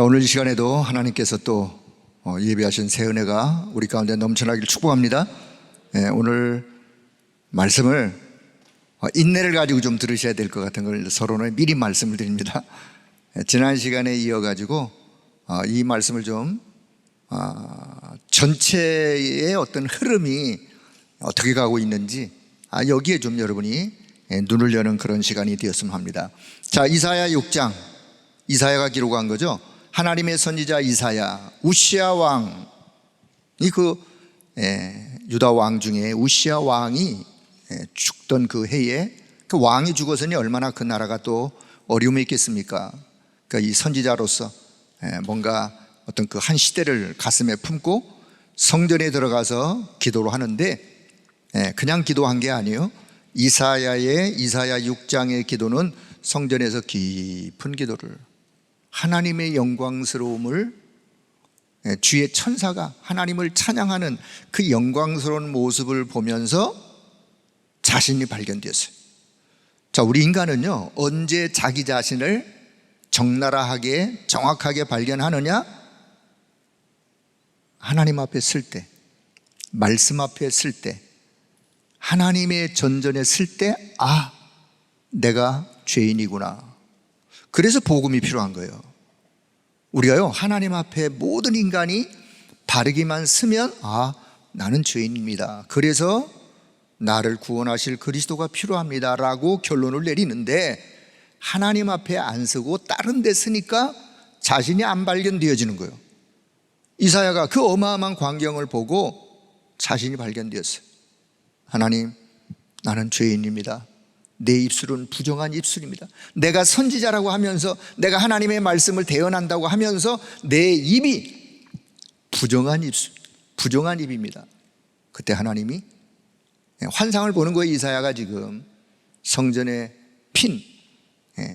자, 오늘 이 시간에도 하나님께서 또 예비하신 새 은혜가 우리 가운데 넘쳐나기를 축복합니다. 오늘 말씀을 인내를 가지고 좀 들으셔야 될 것 같은 걸 서로는 미리 말씀을 드립니다. 지난 시간에 이어가지고 이 말씀을 좀 전체의 어떤 흐름이 어떻게 가고 있는지 여기에 좀 여러분이 눈을 여는 그런 시간이 되었으면 합니다. 자, 이사야 6장, 이사야가 기록한 거죠. 하나님의 선지자 이사야, 우시야 왕이 유다 왕 중에 우시야 왕이 죽던 그 해에 그 왕이 죽어서니 얼마나 그 나라가 또 어려움이 있겠습니까? 그러니까 이 선지자로서 뭔가 어떤 그 한 시대를 가슴에 품고 성전에 들어가서 기도를 하는데 그냥 기도한 게 아니에요. 이사야 6장의 기도는 성전에서 깊은 기도를, 하나님의 영광스러움을, 주의 천사가 하나님을 찬양하는 그 영광스러운 모습을 보면서 자신이 발견되었어요. 자, 우리 인간은요, 언제 자기 자신을 적나라하게 정확하게 발견하느냐? 하나님 앞에 설 때, 말씀 앞에 설 때, 하나님의 전전에 설 때, 내가 죄인이구나. 그래서 복음이 필요한 거예요. 우리가요, 하나님 앞에 모든 인간이 바르기만 서면 나는 죄인입니다, 그래서 나를 구원하실 그리스도가 필요합니다 라고 결론을 내리는데, 하나님 앞에 안 서고 다른 데 서니까 자신이 안 발견되어지는 거예요. 이사야가 그 어마어마한 광경을 보고 자신이 발견되었어요. 하나님, 나는 죄인입니다. 내 입술은 부정한 입술입니다. 내가 선지자라고 하면서, 내가 하나님의 말씀을 대언한다고 하면서 내 입이 부정한 입술, 부정한 입입니다. 그때 하나님이 환상을 보는 거예요. 이사야가 지금 성전에 핀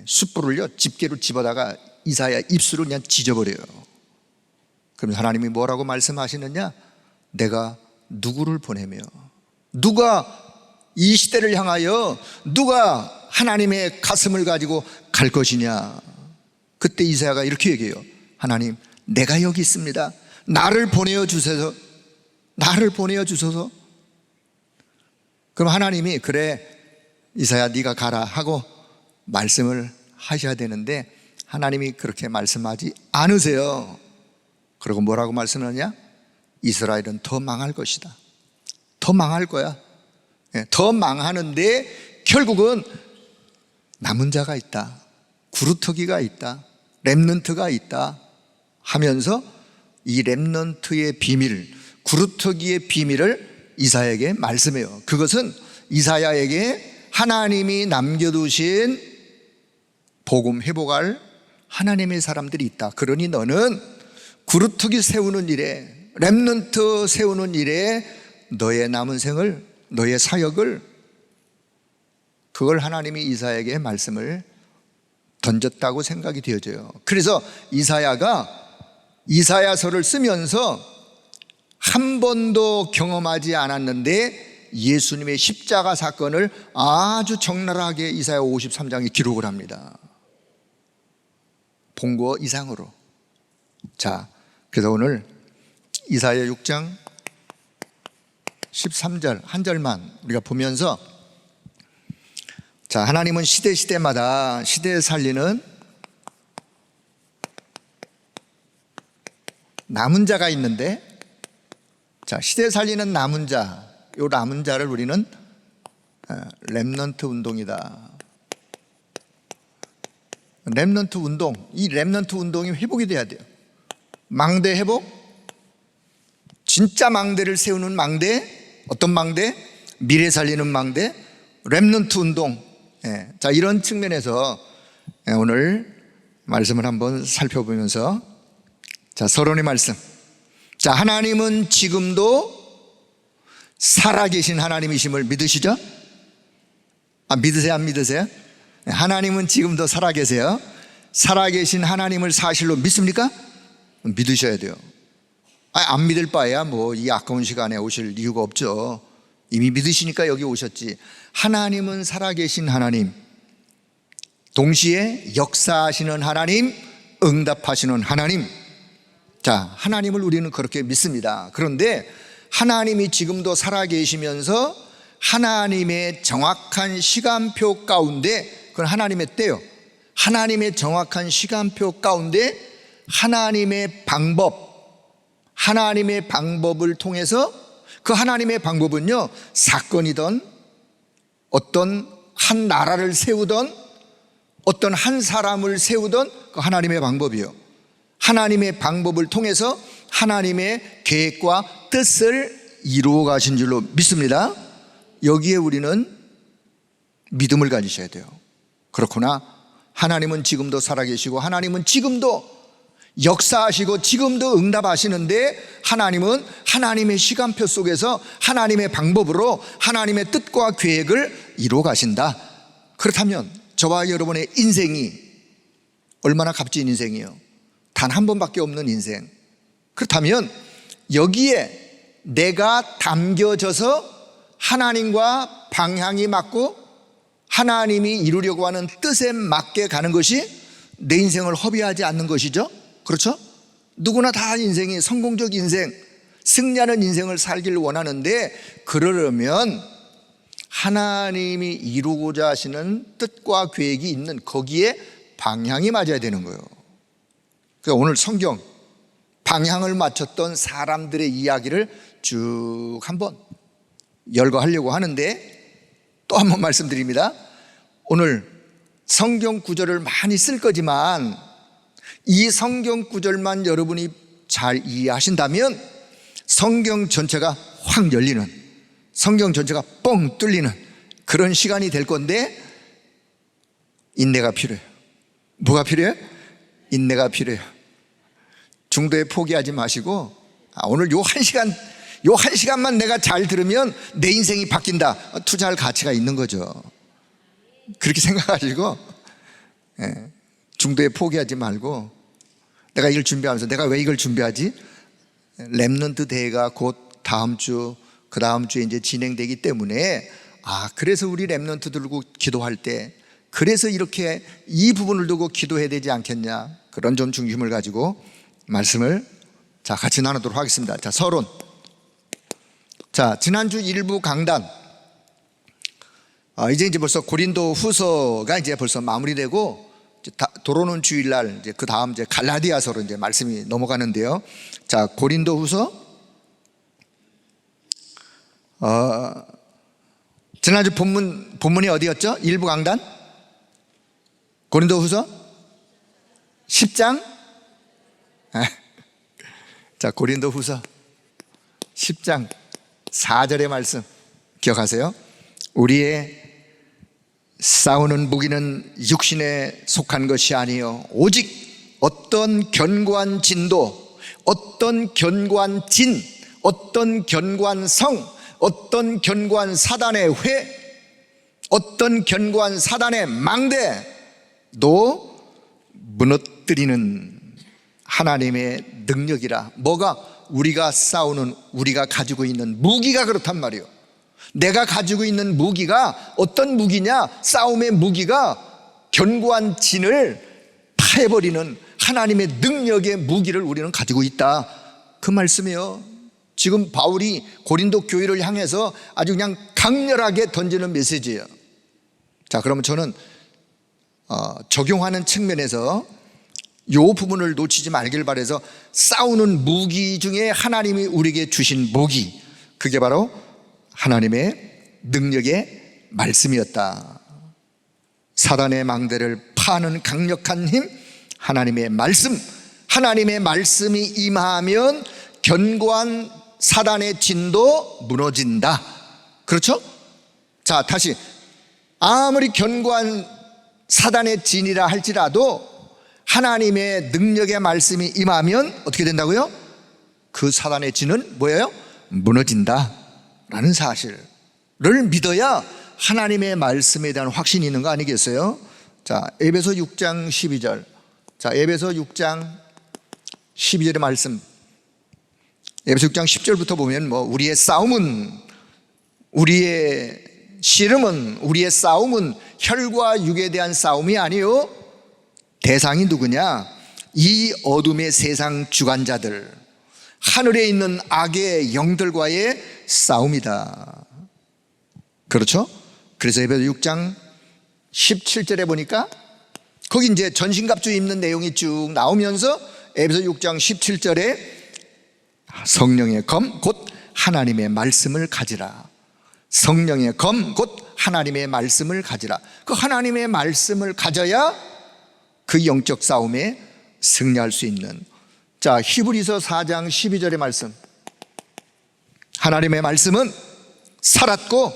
숯불을요, 집게로 집어다가 이사야 입술을 그냥 찢어버려요. 그러면서 하나님이 뭐라고 말씀하시느냐? 내가 누구를 보내며, 누가 이 시대를 향하여 누가 하나님의 가슴을 가지고 갈 것이냐? 그때 이사야가 이렇게 얘기해요. 하나님, 내가 여기 있습니다. 나를 보내어 주소서. 나를 보내어 주소서. 그럼 하나님이 그래 이사야 네가 가라 하고 말씀을 하셔야 되는데, 하나님이 그렇게 말씀하지 않으세요. 그리고 뭐라고 말씀하냐? 이스라엘은 더 망할 것이다. 더 망할 거야. 더 망하는데 결국은 남은 자가 있다, 구루터기가 있다, 렘넌트가 있다 하면서 이 렘넌트의 비밀, 구루터기의 비밀을 이사야에게 말씀해요. 그것은 이사야에게 하나님이 남겨두신 복음 회복할 하나님의 사람들이 있다. 그러니 너는 구루터기 세우는 일에, 렘넌트 세우는 일에 너의 남은 생을, 너의 사역을, 그걸 하나님이 이사야에게 말씀을 던졌다고 생각이 되어져요. 그래서 이사야가 이사야서를 쓰면서 한 번도 경험하지 않았는데 예수님의 십자가 사건을 아주 적나라하게 이사야 53장에 기록을 합니다. 본 거 이상으로. 자, 그래서 오늘 이사야 6장 13절 한 절만 우리가 보면서, 자, 하나님은 시대마다 시대에 살리는 남은 자가 있는데, 자, 시대에 살리는 남은 자, 이 남은 자를 우리는 렘넌트 운동이다. 렘넌트 운동, 이 렘넌트 운동이 회복이 돼야 돼요. 망대 회복, 진짜 망대를 세우는 망대, 어떤 망대? 미래 살리는 망대, 렘넌트 운동. 자, 이런 측면에서 오늘 말씀을 한번 살펴보면서, 자, 서론의 말씀. 자, 하나님은 지금도 살아계신 하나님이심을 믿으시죠? 믿으세요? 안 믿으세요? 하나님은 지금도 살아계세요. 살아계신 하나님을 사실로 믿습니까? 믿으셔야 돼요. 안 믿을 바에야 이 아까운 시간에 오실 이유가 없죠. 이미 믿으시니까 여기 오셨지. 하나님은 살아계신 하나님, 동시에 역사하시는 하나님, 응답하시는 하나님. 자, 하나님을 우리는 그렇게 믿습니다. 그런데 하나님이 지금도 살아계시면서 하나님의 정확한 시간표 가운데, 그건 하나님의 때요, 하나님의 정확한 시간표 가운데 하나님의 방법을 통해서, 그 하나님의 방법은요, 사건이든 어떤 한 나라를 세우든 어떤 한 사람을 세우든 그 하나님의 방법이요, 하나님의 방법을 통해서 하나님의 계획과 뜻을 이루어 가신 줄로 믿습니다. 여기에 우리는 믿음을 가지셔야 돼요. 그렇구나, 하나님은 지금도 살아계시고 하나님은 지금도 역사하시고 지금도 응답하시는데 하나님은 하나님의 시간표 속에서 하나님의 방법으로 하나님의 뜻과 계획을 이루어 가신다. 그렇다면 저와 여러분의 인생이 얼마나 값진 인생이에요. 단 한 번밖에 없는 인생. 그렇다면 여기에 내가 담겨져서 하나님과 방향이 맞고 하나님이 이루려고 하는 뜻에 맞게 가는 것이 내 인생을 허비하지 않는 것이죠. 그렇죠? 누구나 다 인생이 성공적 인생, 승리하는 인생을 살기를 원하는데, 그러려면 하나님이 이루고자 하시는 뜻과 계획이 있는 거기에 방향이 맞아야 되는 거예요. 그러니까 오늘 성경 방향을 맞췄던 사람들의 이야기를 쭉 한번 열거하려고 하는데, 또 한 번 말씀드립니다. 오늘 성경 구절을 많이 쓸 거지만 이 성경 구절만 여러분이 잘 이해하신다면 성경 전체가 확 열리는, 성경 전체가 뻥 뚫리는 그런 시간이 될 건데, 인내가 필요해요. 뭐가 필요해요? 인내가 필요해요. 중도에 포기하지 마시고, 오늘 요 한 시간만 내가 잘 들으면 내 인생이 바뀐다, 투자할 가치가 있는 거죠. 그렇게 생각하시고 중도에 포기하지 말고, 내가 이걸 준비하면서 내가 왜 이걸 준비하지? 렘넌트 대회가 곧 다음 주, 그 다음 주에 이제 진행되기 때문에, 그래서 우리 렘넌트 들고 기도할 때 그래서 이렇게 이 부분을 두고 기도해야 되지 않겠냐, 그런 좀 중심을 가지고 말씀을 같이 나누도록 하겠습니다. 서론. 지난주 일부 강단, 이제 벌써 고린도 후서가 이제 벌써 마무리되고, 돌아오는 주일날 이제 그 다음 이제 갈라디아서로 이제 말씀이 넘어가는데요. 고린도 후서, 지난주 본문이 어디였죠? 일부 강단? 고린도 후서 10장? 고린도 후서 10장 4절의 말씀 기억하세요? 우리의 싸우는 무기는 육신에 속한 것이 아니요 오직 어떤 견고한 진도, 어떤 견고한 진, 어떤 견고한 성, 어떤 견고한 사단의 회, 어떤 견고한 사단의 망대도 무너뜨리는 하나님의 능력이라. 뭐가? 우리가 싸우는, 우리가 가지고 있는 무기가 그렇단 말이에요. 내가 가지고 있는 무기가 어떤 무기냐? 싸움의 무기가 견고한 진을 파해버리는 하나님의 능력의 무기를 우리는 가지고 있다, 그 말씀이에요. 지금 바울이 고린도 교회를 향해서 아주 그냥 강렬하게 던지는 메시지예요. 그러면 저는 적용하는 측면에서 이 부분을 놓치지 말길 바라서, 싸우는 무기 중에 하나님이 우리에게 주신 무기, 그게 바로 하나님의 능력의 말씀이었다. 사단의 망대를 파는 강력한 힘, 하나님의 말씀. 하나님의 말씀이 임하면 견고한 사단의 진도 무너진다. 그렇죠? 다시, 아무리 견고한 사단의 진이라 할지라도 하나님의 능력의 말씀이 임하면 어떻게 된다고요? 그 사단의 진은 뭐예요? 무너진다 라는 사실을 믿어야 하나님의 말씀에 대한 확신이 있는 거 아니겠어요? 에베소 6장 12절. 에베소 6장 12절의 말씀, 에베소 6장 10절부터 보면 우리의 싸움은, 우리의 씨름은, 우리의 싸움은 혈과 육에 대한 싸움이 아니요, 대상이 누구냐? 이 어둠의 세상 주관자들, 하늘에 있는 악의 영들과의 싸움이다. 그렇죠? 그래서 에베소 6장 17절에 보니까 거기 이제 전신갑주 입는 내용이 쭉 나오면서 에베소 6장 17절에 성령의 검 곧 하나님의 말씀을 가지라. 성령의 검 곧 하나님의 말씀을 가지라. 그 하나님의 말씀을 가져야 그 영적 싸움에 승리할 수 있는. 자, 히브리서 4장 12절의 말씀. 하나님의 말씀은 살았고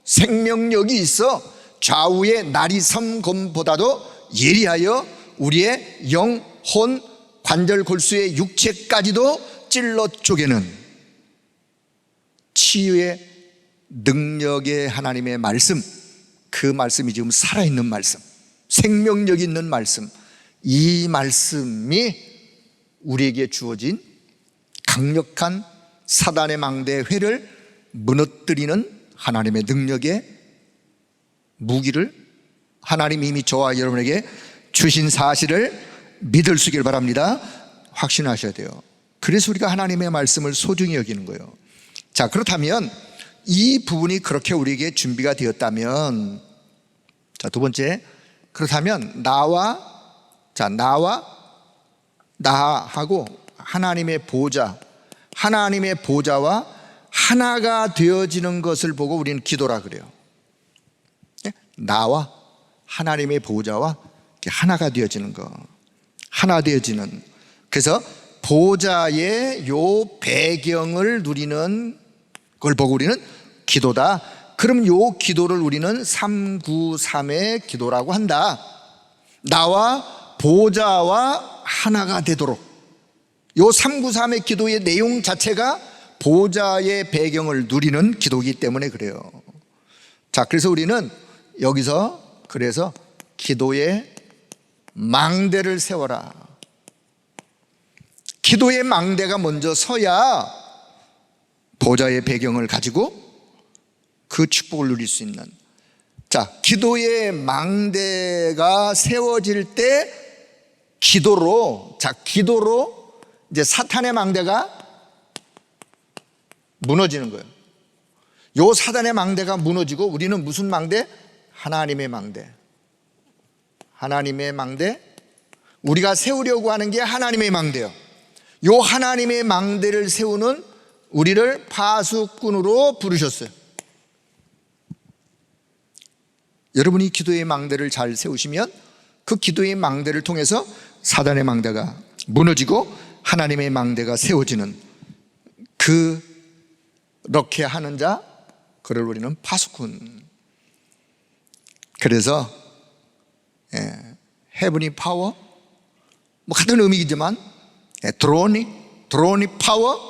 생명력이 있어 좌우의 나리섬검보다도 예리하여 우리의 영, 혼, 관절, 골수의 육체까지도 찔러 쪼개는 치유의 능력의 하나님의 말씀, 그 말씀이 지금 살아있는 말씀, 생명력 있는 말씀, 이 말씀이 우리에게 주어진 강력한 사단의 망대 회를 무너뜨리는 하나님의 능력의 무기를 하나님이 이미 저와 여러분에게 주신 사실을 믿을 수 있길 바랍니다. 확신하셔야 돼요. 그래서 우리가 하나님의 말씀을 소중히 여기는 거예요. 자, 그렇다면 이 부분이 그렇게 우리에게 준비가 되었다면, 자, 두 번째, 그렇다면 나하고 하나님의 보좌, 하나님의 보좌와 하나가 되어지는 것을 보고 우리는 기도라 그래요. 나와 하나님의 보좌와 하나가 되어지는 거, 하나 되어지는. 그래서 보좌의 요 배경을 누리는 걸 보고 우리는 기도다. 그럼 요 기도를 우리는 393의 기도라고 한다. 나와 보좌와 하나가 되도록. 요 393의 기도의 내용 자체가 보좌의 배경을 누리는 기도이기 때문에 그래요. 자, 그래서 우리는 여기서 그래서 기도의 망대를 세워라. 기도의 망대가 먼저 서야 보좌의 배경을 가지고 그 축복을 누릴 수 있는. 자, 기도의 망대가 세워질 때 기도로 이제 사탄의 망대가 무너지는 거예요. 요 사단의 망대가 무너지고 우리는 무슨 망대? 하나님의 망대. 하나님의 망대. 우리가 세우려고 하는 게 하나님의 망대예요. 요 하나님의 망대를 세우는 우리를 파수꾼으로 부르셨어요. 여러분이 기도의 망대를 잘 세우시면 그 기도의 망대를 통해서 사단의 망대가 무너지고 하나님의 망대가 세워지는, 그렇게 하는 자, 그를 우리는 파수꾼. 그래서 헤브니 파워, 뭐 같은 의미이지만 드로니 파워,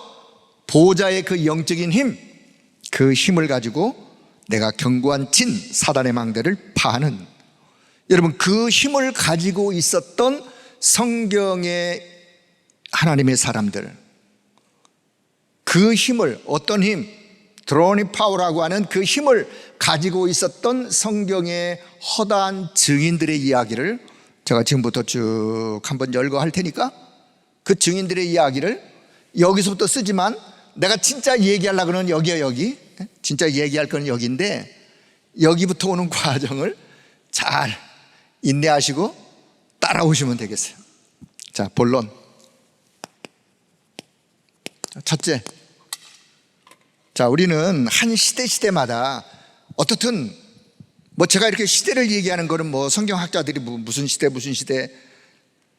보좌의 그 영적인 힘, 그 힘을 가지고 내가 견고한 진 사단의 망대를 파하는. 여러분, 그 힘을 가지고 있었던 성경의 하나님의 사람들, 그 힘을, 어떤 힘, 드로니 파워라고 하는 그 힘을 가지고 있었던 성경의 허다한 증인들의 이야기를 제가 지금부터 쭉 한번 열거할 테니까 그 증인들의 이야기를 여기서부터 쓰지만 내가 진짜 얘기하려고 하는 여기야, 여기. 진짜 얘기할 건 여기인데 여기부터 오는 과정을 잘 인내하시고 따라오시면 되겠어요. 자, 본론. 첫째, 자, 우리는 한 시대마다 어떻든 뭐 제가 이렇게 시대를 얘기하는 거는 뭐 성경학자들이 무슨 시대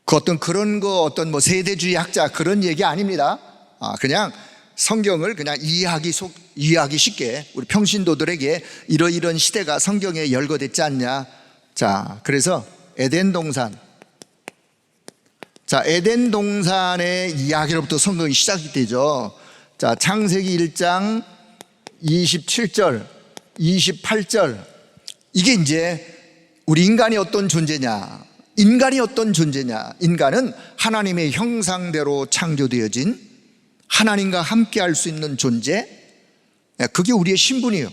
그 어떤 그런 거 어떤 뭐 세대주의 학자 그런 얘기 아닙니다. 그냥 성경을 그냥 이해하기 쉽게 우리 평신도들에게 이런 시대가 성경에 열거됐지 않냐. 자, 그래서 에덴 동산. 자, 에덴 동산의 이야기로부터 성경이 시작이 되죠. 자, 창세기 1장 27절, 28절. 이게 이제 우리 인간이 어떤 존재냐. 인간은 하나님의 형상대로 창조되어진 하나님과 함께 할 수 있는 존재. 그게 우리의 신분이에요.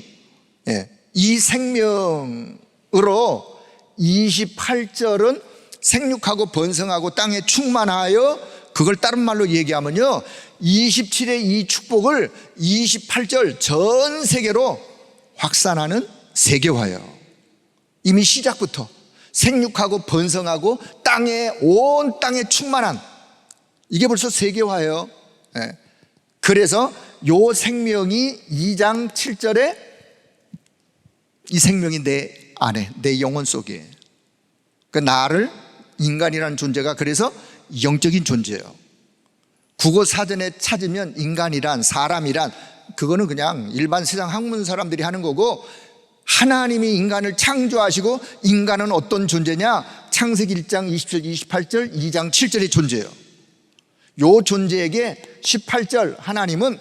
이 생명으로 28절은 생육하고 번성하고 땅에 충만하여, 그걸 다른 말로 얘기하면요, 27의 이 축복을 28절 전 세계로 확산하는 세계화예요. 이미 시작부터 생육하고 번성하고 온 땅에 충만한, 이게 벌써 세계화예요. 그래서 요 생명이 2장 7절에 이 생명이 내 안에, 내 영혼 속에, 그 나를, 인간이라는 존재가 그래서 영적인 존재예요. 국어 사전에 찾으면 인간이란, 사람이란, 그거는 그냥 일반 세상 학문 사람들이 하는 거고, 하나님이 인간을 창조하시고 인간은 어떤 존재냐? 창세기 1장 20절 28절 2장 7절의 존재예요. 요 존재에게 18절 하나님은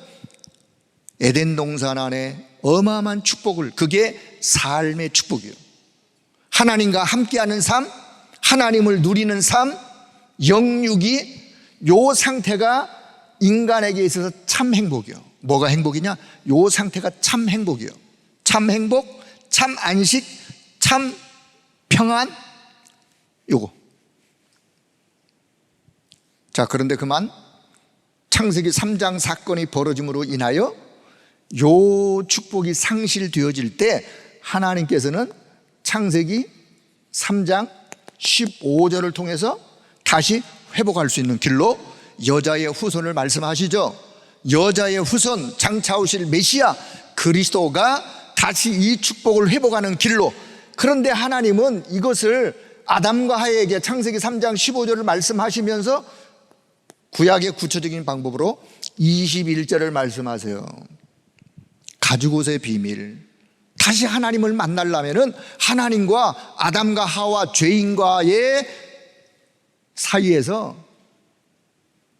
에덴 동산 안에 어마어마한 축복을, 그게 삶의 축복이에요. 하나님과 함께하는 삶, 하나님을 누리는 삶, 영육이, 요 상태가 인간에게 있어서 참 행복이에요. 뭐가 행복이냐? 요 상태가 참 행복이에요. 참 행복, 참 안식, 참 평안, 요거. 자, 그런데 그만 창세기 3장 사건이 벌어짐으로 인하여 요 축복이 상실되어질 때 하나님께서는 창세기 3장 15절을 통해서 다시 회복할 수 있는 길로 여자의 후손을 말씀하시죠. 여자의 후손, 장차 오실 메시아 그리스도가 다시 이 축복을 회복하는 길로. 그런데 하나님은 이것을 아담과 하와에게 창세기 3장 15절을 말씀하시면서 구약의 구체적인 방법으로 21절을 말씀하세요. 가죽옷의 비밀. 다시 하나님을 만나려면 하나님과 아담과 하와, 죄인과의 사이에서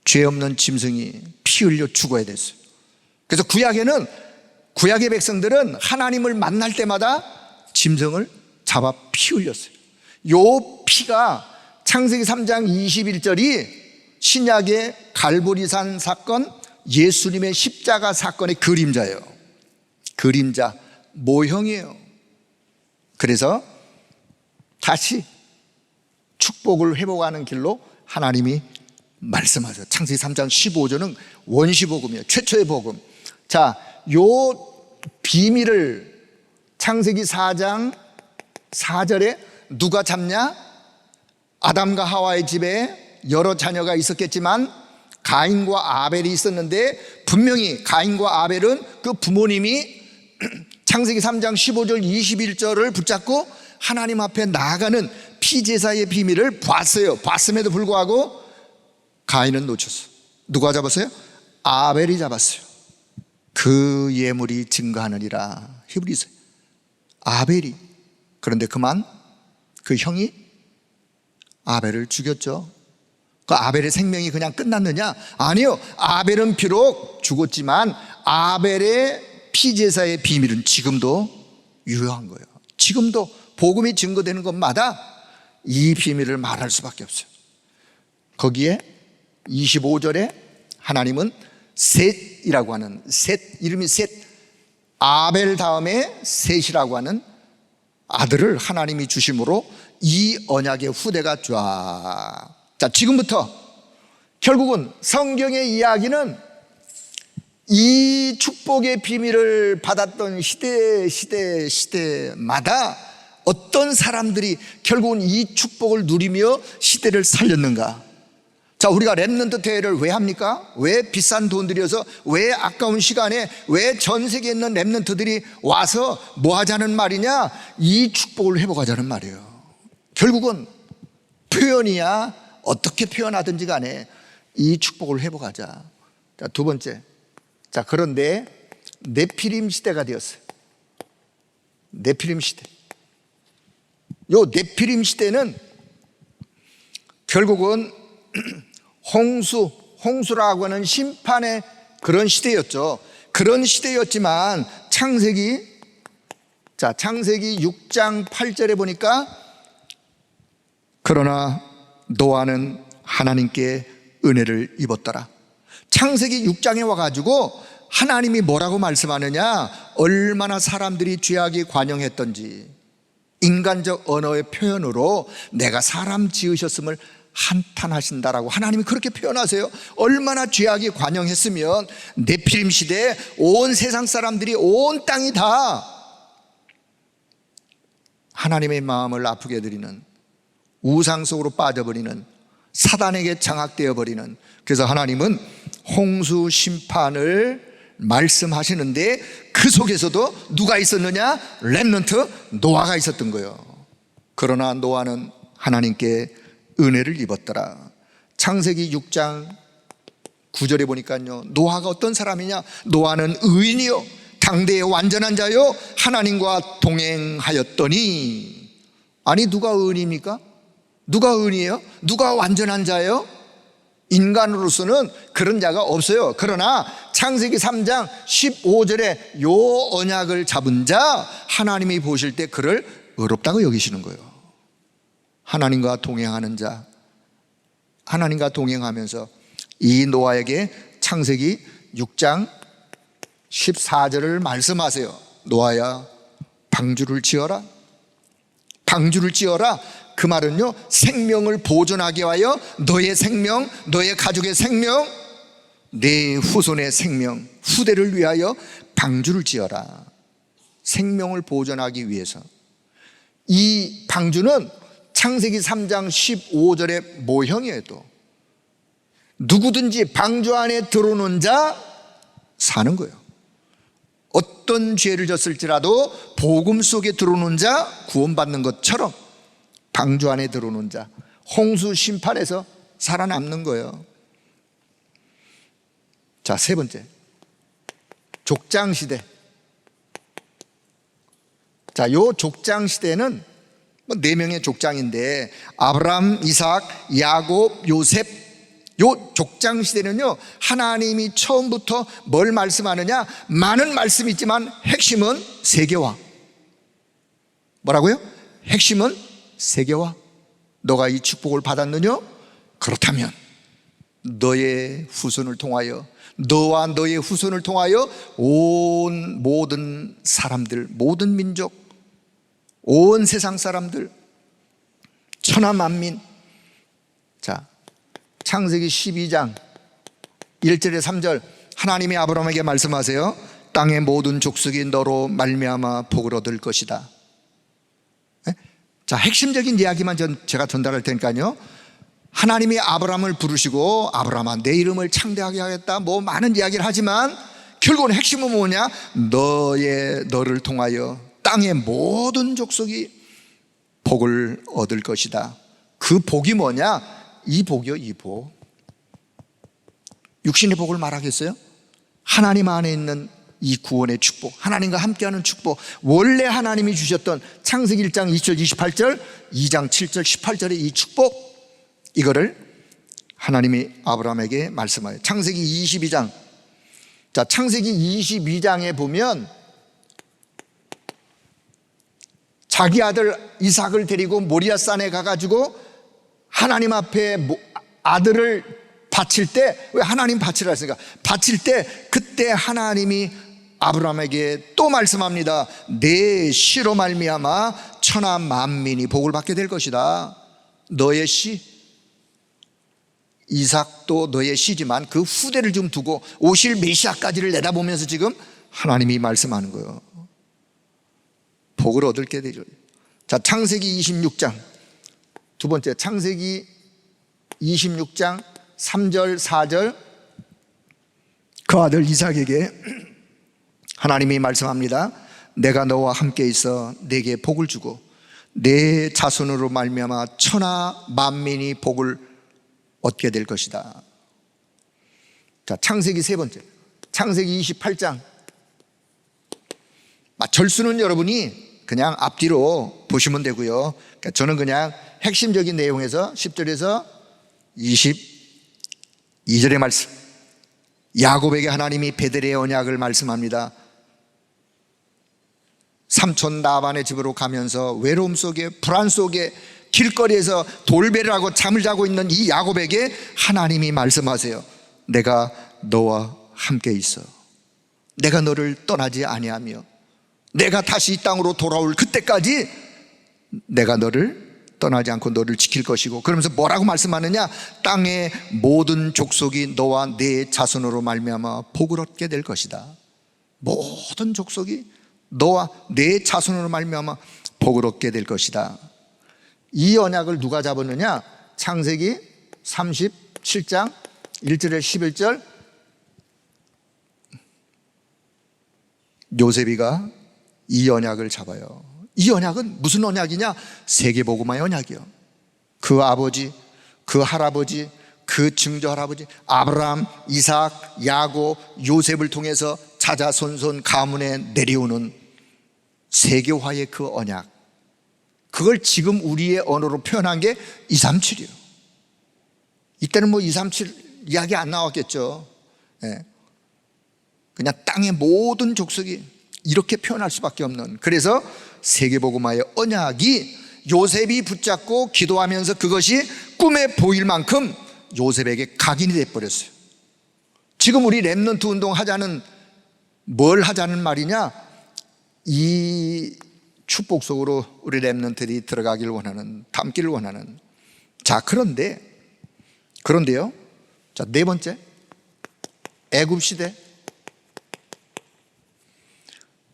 죄 없는 짐승이 피 흘려 죽어야 됐어요. 그래서 구약의 백성들은 하나님을 만날 때마다 짐승을 잡아 피 흘렸어요. 요 피가 창세기 3장 21절이 신약의 갈보리산 사건, 예수님의 십자가 사건의 그림자예요. 그림자, 모형이에요. 그래서 다시 축복을 회복하는 길로 하나님이 말씀하세요. 창세기 3장 15절은 원시복음이에요. 최초의 복음. 자, 요 비밀을 창세기 4장 4절에 누가 잡냐? 아담과 하와의 집에 여러 자녀가 있었겠지만 가인과 아벨이 있었는데, 분명히 가인과 아벨은 그 부모님이 창세기 3장 15절 21절을 붙잡고 하나님 앞에 나아가는 피제사의 비밀을 봤어요. 봤음에도 불구하고 가인은 놓쳤어요. 누가 잡았어요? 아벨이 잡았어요. 그 예물이 증거하느니라. 히브리서 아벨이. 그런데 그만 그 형이 아벨을 죽였죠. 그 아벨의 생명이 그냥 끝났느냐? 아니요. 아벨은 비록 죽었지만 아벨의 피제사의 비밀은 지금도 유효한 거예요. 지금도 복음이 증거되는 것마다 이 비밀을 말할 수밖에 없어요. 거기에 25절에 하나님은 셋이라고 하는, 셋, 이름이 셋, 아벨 다음에 셋이라고 하는 아들을 하나님이 주심으로 이 언약의 후대가 쫙. 자, 지금부터 결국은 성경의 이야기는 이 축복의 비밀을 받았던 시대마다 어떤 사람들이 결국은 이 축복을 누리며 시대를 살렸는가. 자, 우리가 렘넌트 대회를 왜 합니까? 왜 비싼 돈 들여서, 왜 아까운 시간에, 왜 전 세계에 있는 렘넌트들이 와서 뭐 하자는 말이냐? 이 축복을 회복하자는 말이에요. 결국은 표현이야, 어떻게 표현하든지 간에 이 축복을 회복하자. 자, 두 번째. 자, 그런데 네피림 시대가 되었어요. 네피림 시대. 요 네피림 시대는 결국은 홍수라고 하는 심판의 그런 시대였죠. 그런 시대였지만 창세기 6장 8절에 보니까 그러나 노아는 하나님께 은혜를 입었더라. 창세기 6장에 와가지고 하나님이 뭐라고 말씀하느냐? 얼마나 사람들이 죄악에 관영했던지, 인간적 언어의 표현으로 내가 사람 지으셨음을 한탄하신다라고 하나님이 그렇게 표현하세요. 얼마나 죄악이 관영했으면 네피림 시대에 온 세상 사람들이, 온 땅이 다 하나님의 마음을 아프게 해드리는, 우상 속으로 빠져버리는, 사단에게 장악되어 버리는. 그래서 하나님은 홍수 심판을 말씀하시는데 그 속에서도 누가 있었느냐? 렘넌트 노아가 있었던 거예요. 그러나 노아는 하나님께 은혜를 입었더라. 창세기 6장 9절에 보니까요, 노아가 어떤 사람이냐? 노아는 의인이요 당대의 완전한 자요 하나님과 동행하였더니. 아니, 누가 의인입니까? 누가 의인이에요? 누가 완전한 자예요? 인간으로서는 그런 자가 없어요. 그러나 창세기 3장 15절에 요 언약을 잡은 자, 하나님이 보실 때 그를 의롭다고 여기시는 거예요. 하나님과 동행하는 자, 하나님과 동행하면서 이 노아에게 창세기 6장 14절을 말씀하세요. 노아야, 방주를 지어라. 방주를 지어라. 그 말은요, 생명을 보존하기 위하여 너의 생명, 너의 가족의 생명, 내 후손의 생명, 후대를 위하여 방주를 지어라. 생명을 보존하기 위해서. 이 방주는 창세기 3장 15절의 모형이에요. 또 누구든지 방주 안에 들어오는 자 사는 거예요. 어떤 죄를 졌을지라도 복음 속에 들어오는 자 구원받는 것처럼 방주 안에 들어오는 자, 홍수 심판에서 살아남는 거예요. 자, 세 번째, 족장시대. 자, 요 족장시대는 네 명의 족장인데 아브람, 이삭, 야곱, 요셉. 요 족장시대는요, 하나님이 처음부터 뭘 말씀하느냐? 많은 말씀이 있지만 핵심은 세계화. 뭐라고요? 핵심은 세계화. 너가 이 축복을 받았느냐? 그렇다면 너의 후손을 통하여, 너와 너의 후손을 통하여 온 모든 사람들, 모든 민족, 온 세상 사람들, 천하 만민. 자, 창세기 12장 1절에 3절 하나님이 아브라함에게 말씀하세요. 땅의 모든 족속이 너로 말미암아 복을 얻을 것이다. 네? 자, 핵심적인 이야기만 제가 전달할 테니까요. 하나님이 아브라함을 부르시고 아브라함아 내 이름을 창대하게 하겠다, 뭐 많은 이야기를 하지만 결국은 핵심은 뭐냐? 너를 통하여 땅의 모든 족속이 복을 얻을 것이다. 그 복이 뭐냐? 이 복이요, 이 복. 육신의 복을 말하겠어요? 하나님 안에 있는 이 구원의 축복, 하나님과 함께하는 축복, 원래 하나님이 주셨던 창세기 1장 20절 28절, 2장 7절 18절의 이 축복, 이거를 하나님이 아브라함에게 말씀하여요. 창세기 22장. 자, 창세기 22장에 보면 자기 아들 이삭을 데리고 모리아산에 가가지고 하나님 앞에 아들을 바칠 때, 왜 하나님 바치라 했으니까, 바칠 때 그때 하나님이 아브라함에게 또 말씀합니다. 내 씨로 말미암아 천하 만민이 복을 받게 될 것이다. 너의 씨, 이삭도 너의 씨지만 그 후대를 좀 두고 오실 메시아까지를 내다보면서 지금 하나님이 말씀하는 거예요. 복을 얻게 되죠. 자, 창세기 26장 두 번째, 창세기 26장 3절 4절 그 아들 이삭에게 하나님이 말씀합니다. 내가 너와 함께 있어 내게 복을 주고 내 자손으로 말미암아 천하 만민이 복을 얻게 될 것이다. 자, 창세기 세 번째, 창세기 28장. 절수는 여러분이 그냥 앞뒤로 보시면 되고요. 그러니까 저는 그냥 핵심적인 내용에서 10절에서 22절의 말씀, 야곱에게 하나님이 베델의 언약을 말씀합니다. 삼촌 라반의 집으로 가면서 외로움 속에, 불안 속에, 길거리에서 돌배를 하고 잠을 자고 있는 이 야곱에게 하나님이 말씀하세요. 내가 너와 함께 있어. 내가 너를 떠나지 아니하며 내가 다시 이 땅으로 돌아올 그때까지 내가 너를 떠나지 않고 너를 지킬 것이고, 그러면서 뭐라고 말씀하느냐? 땅의 모든 족속이 너와 네 자손으로 말미암아 복을 얻게 될 것이다. 모든 족속이 너와 네 자손으로 말미암아 복을 얻게 될 것이다. 이 언약을 누가 잡았느냐? 창세기 37장 1절에 11절, 요셉이가 이 언약을 잡아요. 이 언약은 무슨 언약이냐? 세계복음화의 언약이요. 그 아버지, 그 할아버지, 그 증조할아버지 아브라함, 이삭, 야곱, 요셉을 통해서 자자손손 가문에 내려오는 세계화의 그 언약, 그걸 지금 우리의 언어로 표현한 게 237이에요. 이때는 뭐 237 이야기 안 나왔겠죠. 그냥 땅의 모든 족속이 이렇게 표현할 수밖에 없는, 그래서 세계복음화의 언약이 요셉이 붙잡고 기도하면서 그것이 꿈에 보일 만큼 요셉에게 각인이 돼버렸어요. 지금 우리 렘넌트 운동 하자는, 뭘 하자는 말이냐? 이 축복 속으로 우리 렘넌트들이 들어가길 원하는, 담기를 원하는. 자, 그런데요. 자, 네 번째, 애굽시대.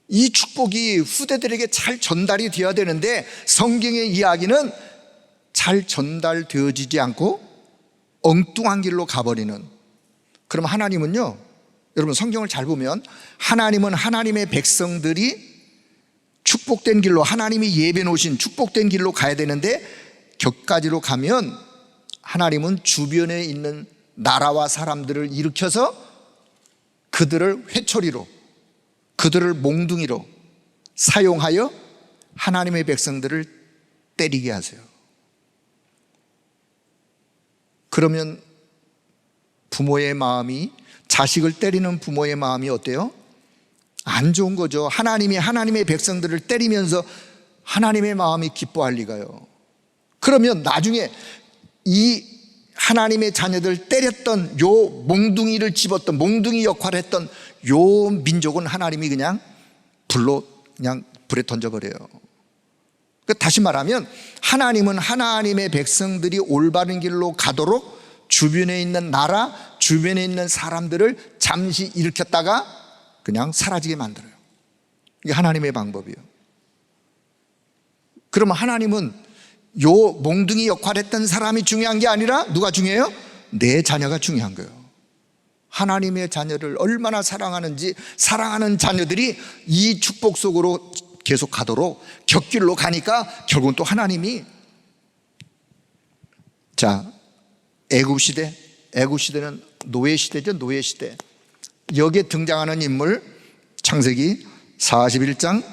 이 축복이 후대들에게 잘 전달이 되어야 되는데 성경의 이야기는 잘 전달되어지지 않고 엉뚱한 길로 가버리는. 그럼 하나님은요, 여러분 성경을 잘 보면 하나님은 하나님의 백성들이 축복된 길로, 하나님이 예배 놓으신 축복된 길로 가야 되는데 격가지로 가면 하나님은 주변에 있는 나라와 사람들을 일으켜서 그들을 회초리로, 그들을 몽둥이로 사용하여 하나님의 백성들을 때리게 하세요. 그러면 부모의 마음이, 자식을 때리는 부모의 마음이 어때요? 안 좋은 거죠. 하나님이 하나님의 백성들을 때리면서 하나님의 마음이 기뻐할 리가요. 그러면 나중에 이 하나님의 자녀들 때렸던 요 몽둥이를 집었던, 몽둥이 역할을 했던 요 민족은 하나님이 그냥 불에 던져버려요. 다시 말하면 하나님은 하나님의 백성들이 올바른 길로 가도록 주변에 있는 나라, 주변에 있는 사람들을 잠시 일으켰다가 그냥 사라지게 만들어요. 이게 하나님의 방법이에요. 그러면 하나님은 요 몽둥이 역할을 했던 사람이 중요한 게 아니라 누가 중요해요? 내 자녀가 중요한 거예요. 하나님의 자녀를 얼마나 사랑하는지, 사랑하는 자녀들이 이 축복 속으로 계속 가도록 곁길로 가니까 결국은 또 하나님이, 자, 애굽시대, 애굽시대는 노예시대죠. 노예시대. 여기에 등장하는 인물, 창세기 41장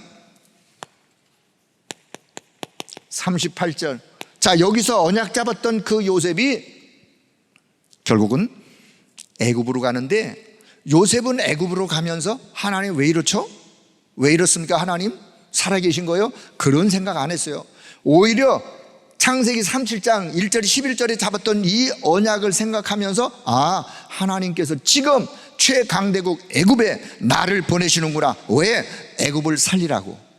38절. 자, 여기서 언약 잡았던 그 요셉이 결국은 애굽으로 가는데, 요셉은 애굽으로 가면서 하나님 왜 이렇죠? 왜 이렇습니까? 하나님 살아계신 거예요? 그런 생각 안 했어요. 오히려 창세기 37장 1절 11절에 잡았던 이 언약을 생각하면서, 아, 하나님께서 지금 최강대국 애굽에 나를 보내시는구나. 왜? 애굽을 살리라고.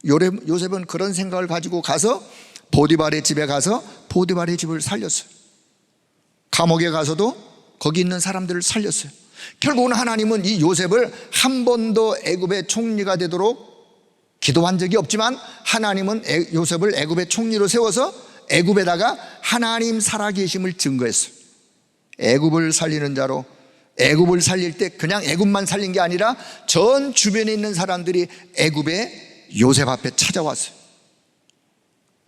요셉은 그런 생각을 가지고 가서 보디발의 집에 가서 보디발의 집을 살렸어요. 감옥에 가서도 거기 있는 사람들을 살렸어요. 결국은 하나님은 이 요셉을 한 번도 애굽의 총리가 되도록 기도한 적이 없지만, 하나님은 요셉을 애굽의 총리로 세워서 애굽에다가 하나님 살아계심을 증거했어요. 애굽을 살리는 자로, 애굽을 살릴 때 그냥 애굽만 살린 게 아니라 전 주변에 있는 사람들이 애굽에 요셉 앞에 찾아왔어요.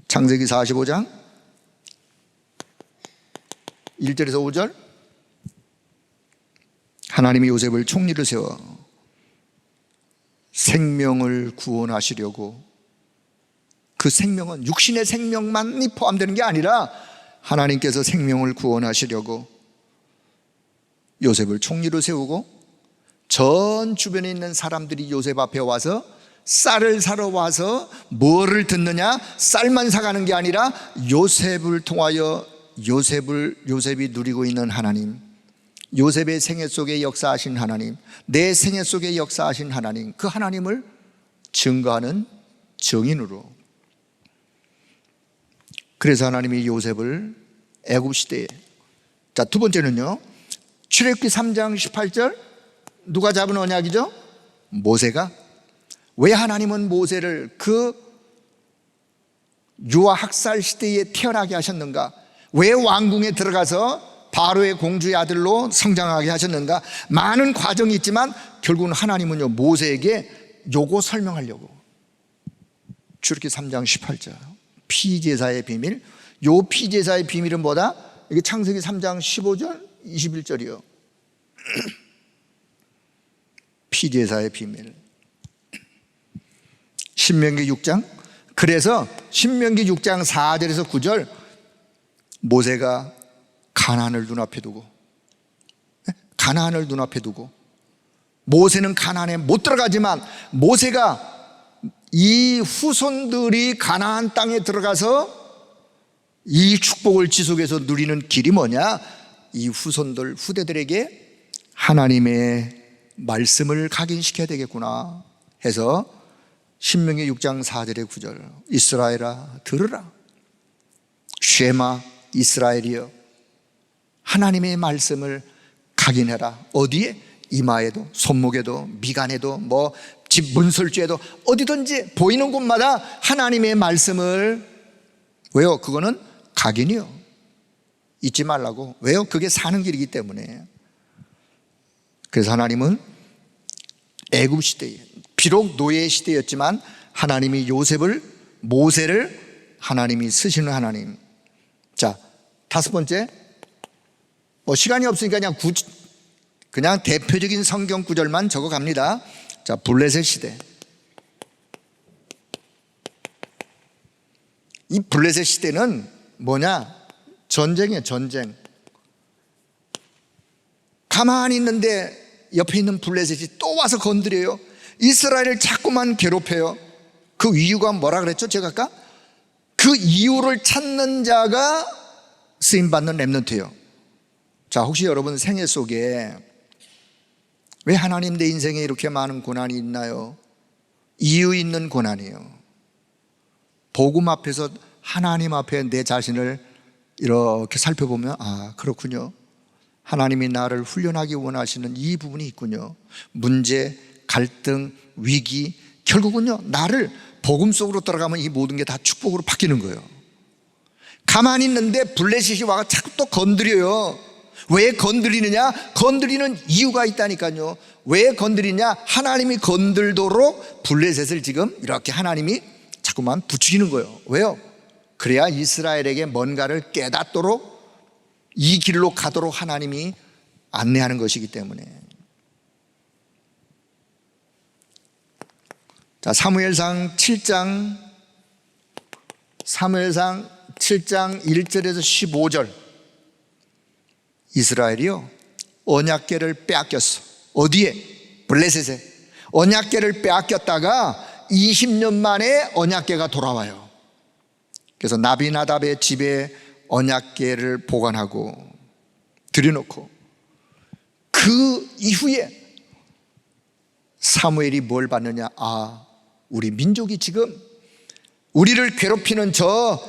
창세기 45장 1절에서 5절, 하나님이 요셉을 총리로 세워 생명을 구원하시려고, 그 생명은 육신의 생명만이 포함되는 게 아니라 하나님께서 생명을 구원하시려고 요셉을 총리로 세우고, 전 주변에 있는 사람들이 요셉 앞에 와서 쌀을 사러 와서 뭐를 듣느냐? 쌀만 사가는 게 아니라 요셉을 통하여 요셉이 누리고 있는 하나님, 요셉의 생애 속에 역사하신 하나님, 내 생애 속에 역사하신 하나님, 그 하나님을 증거하는 증인으로. 그래서 하나님이 요셉을 애굽 시대에, 자, 두 번째는요, 출애굽기 3장 18절 누가 잡은 언약이죠? 모세가. 왜 하나님은 모세를 그 유아 학살 시대에 태어나게 하셨는가? 왜 왕궁에 들어가서 바로의 공주의 아들로 성장하게 하셨는가? 많은 과정이 있지만 결국은 하나님은요, 모세에게 요거 설명하려고. 출애굽기 3장 18절 피제사의 비밀. 요 피제사의 비밀은 뭐다? 이게 창세기 3장 15절 21절이요 피제사의 비밀. 신명기 6장. 그래서 신명기 6장 4절에서 9절 모세가 가나안을 눈앞에 두고, 가나안을 눈앞에 두고, 모세는 가나안에 못 들어가지만 모세가 이 후손들이 가나안 땅에 들어가서 이 축복을 지속해서 누리는 길이 뭐냐? 이 후손들, 후대들에게 하나님의 말씀을 각인시켜야 되겠구나 해서 신명기 6장 4절에 9절 이스라엘아 들으라. 쉐마 이스라엘이여, 하나님의 말씀을 각인해라. 어디에? 이마에도, 손목에도, 미간에도, 뭐 집 문설주에도, 어디든지 보이는 곳마다 하나님의 말씀을, 왜요? 그거는 각인이요, 잊지 말라고. 왜요? 그게 사는 길이기 때문에. 그래서 하나님은 애굽 시대에, 비록 노예 시대였지만 하나님이 요셉을, 모세를 하나님이 쓰시는 하나님. 자, 다섯 번째, 뭐 시간이 없으니까 그냥 대표적인 성경 구절만 적어 갑니다. 자, 블레셋 시대. 이 블레셋 시대는 뭐냐? 전쟁이에요, 전쟁. 가만히 있는데 옆에 있는 블레셋이 또 와서 건드려요. 이스라엘을 자꾸만 괴롭혀요. 그 이유가 뭐라 그랬죠? 제가 아까 그 이유를 찾는 자가 쓰임받는 렘넌트예요. 자, 혹시 여러분 생애 속에 왜 하나님 내 인생에 이렇게 많은 고난이 있나요? 이유 있는 고난이에요. 복음 앞에서 하나님 앞에 내 자신을 이렇게 살펴보면, 아, 그렇군요, 하나님이 나를 훈련하기 원하시는 이 부분이 있군요. 문제, 갈등, 위기, 결국은요, 나를 복음 속으로 들어가면 이 모든 게 다 축복으로 바뀌는 거예요. 가만히 있는데 블레셋이 와서 자꾸 또 건드려요. 왜 건드리느냐? 건드리는 이유가 있다니까요. 왜 건드리냐? 하나님이 건들도록 블레셋을 지금 이렇게 하나님이 자꾸만 부추기는 거예요. 왜요? 그래야 이스라엘에게 뭔가를 깨닫도록, 이 길로 가도록 하나님이 안내하는 것이기 때문에. 자, 사무엘상 7장 1절에서 15절. 이스라엘이요, 언약궤를 빼앗겼어. 어디에? 블레셋에. 언약궤를 빼앗겼다가 20년 만에 언약궤가 돌아와요. 그래서 나비나답의 집에 언약궤를 보관하고 들여놓고, 그 이후에 사무엘이 뭘 받느냐? 아, 우리 민족이 지금 우리를 괴롭히는 저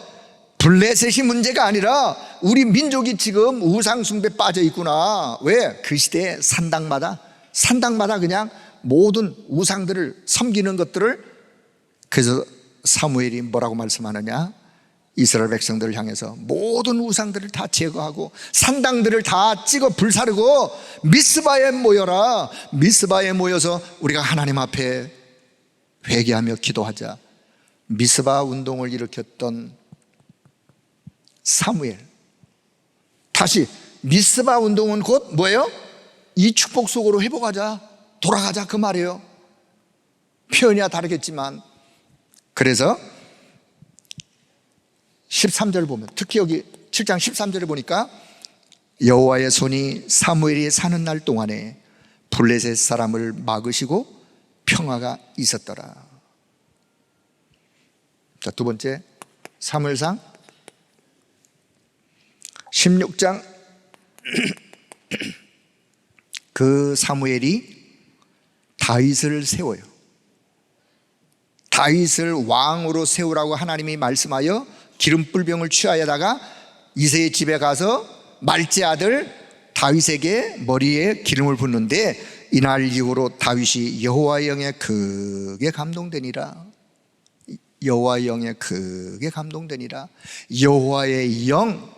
블레셋이 문제가 아니라 우리 민족이 지금 우상숭배에 빠져 있구나. 왜? 그 시대에 산당마다 그냥 모든 우상들을 섬기는 것들을. 그래서 사무엘이 뭐라고 말씀하느냐? 이스라엘 백성들을 향해서 모든 우상들을 다 제거하고 산당들을 다 찍어 불사르고 미스바에 모여라. 미스바에 모여서 우리가 하나님 앞에 회개하며 기도하자. 미스바 운동을 일으켰던 사무엘. 다시 미스바 운동은 곧 뭐예요? 이 축복 속으로 회복하자, 돌아가자, 그 말이에요. 표현이야 다르겠지만. 그래서 13절 보면, 특히 여기 7장 13절을 보니까 여호와의 손이 사무엘이 사는 날 동안에 블레셋 사람을 막으시고 평화가 있었더라. 자, 두 번째, 사무엘상 16장. 그 사무엘이 다윗을 세워요. 다윗을 왕으로 세우라고 하나님이 말씀하여 기름불병을 취하여다가 이새의 집에 가서 말제 아들 다윗에게 머리에 기름을 붓는데 이날 이후로 다윗이 여호와의 영에 크게 감동되니라. 여호와의 영에 크게 감동되니라. 여호와의 영,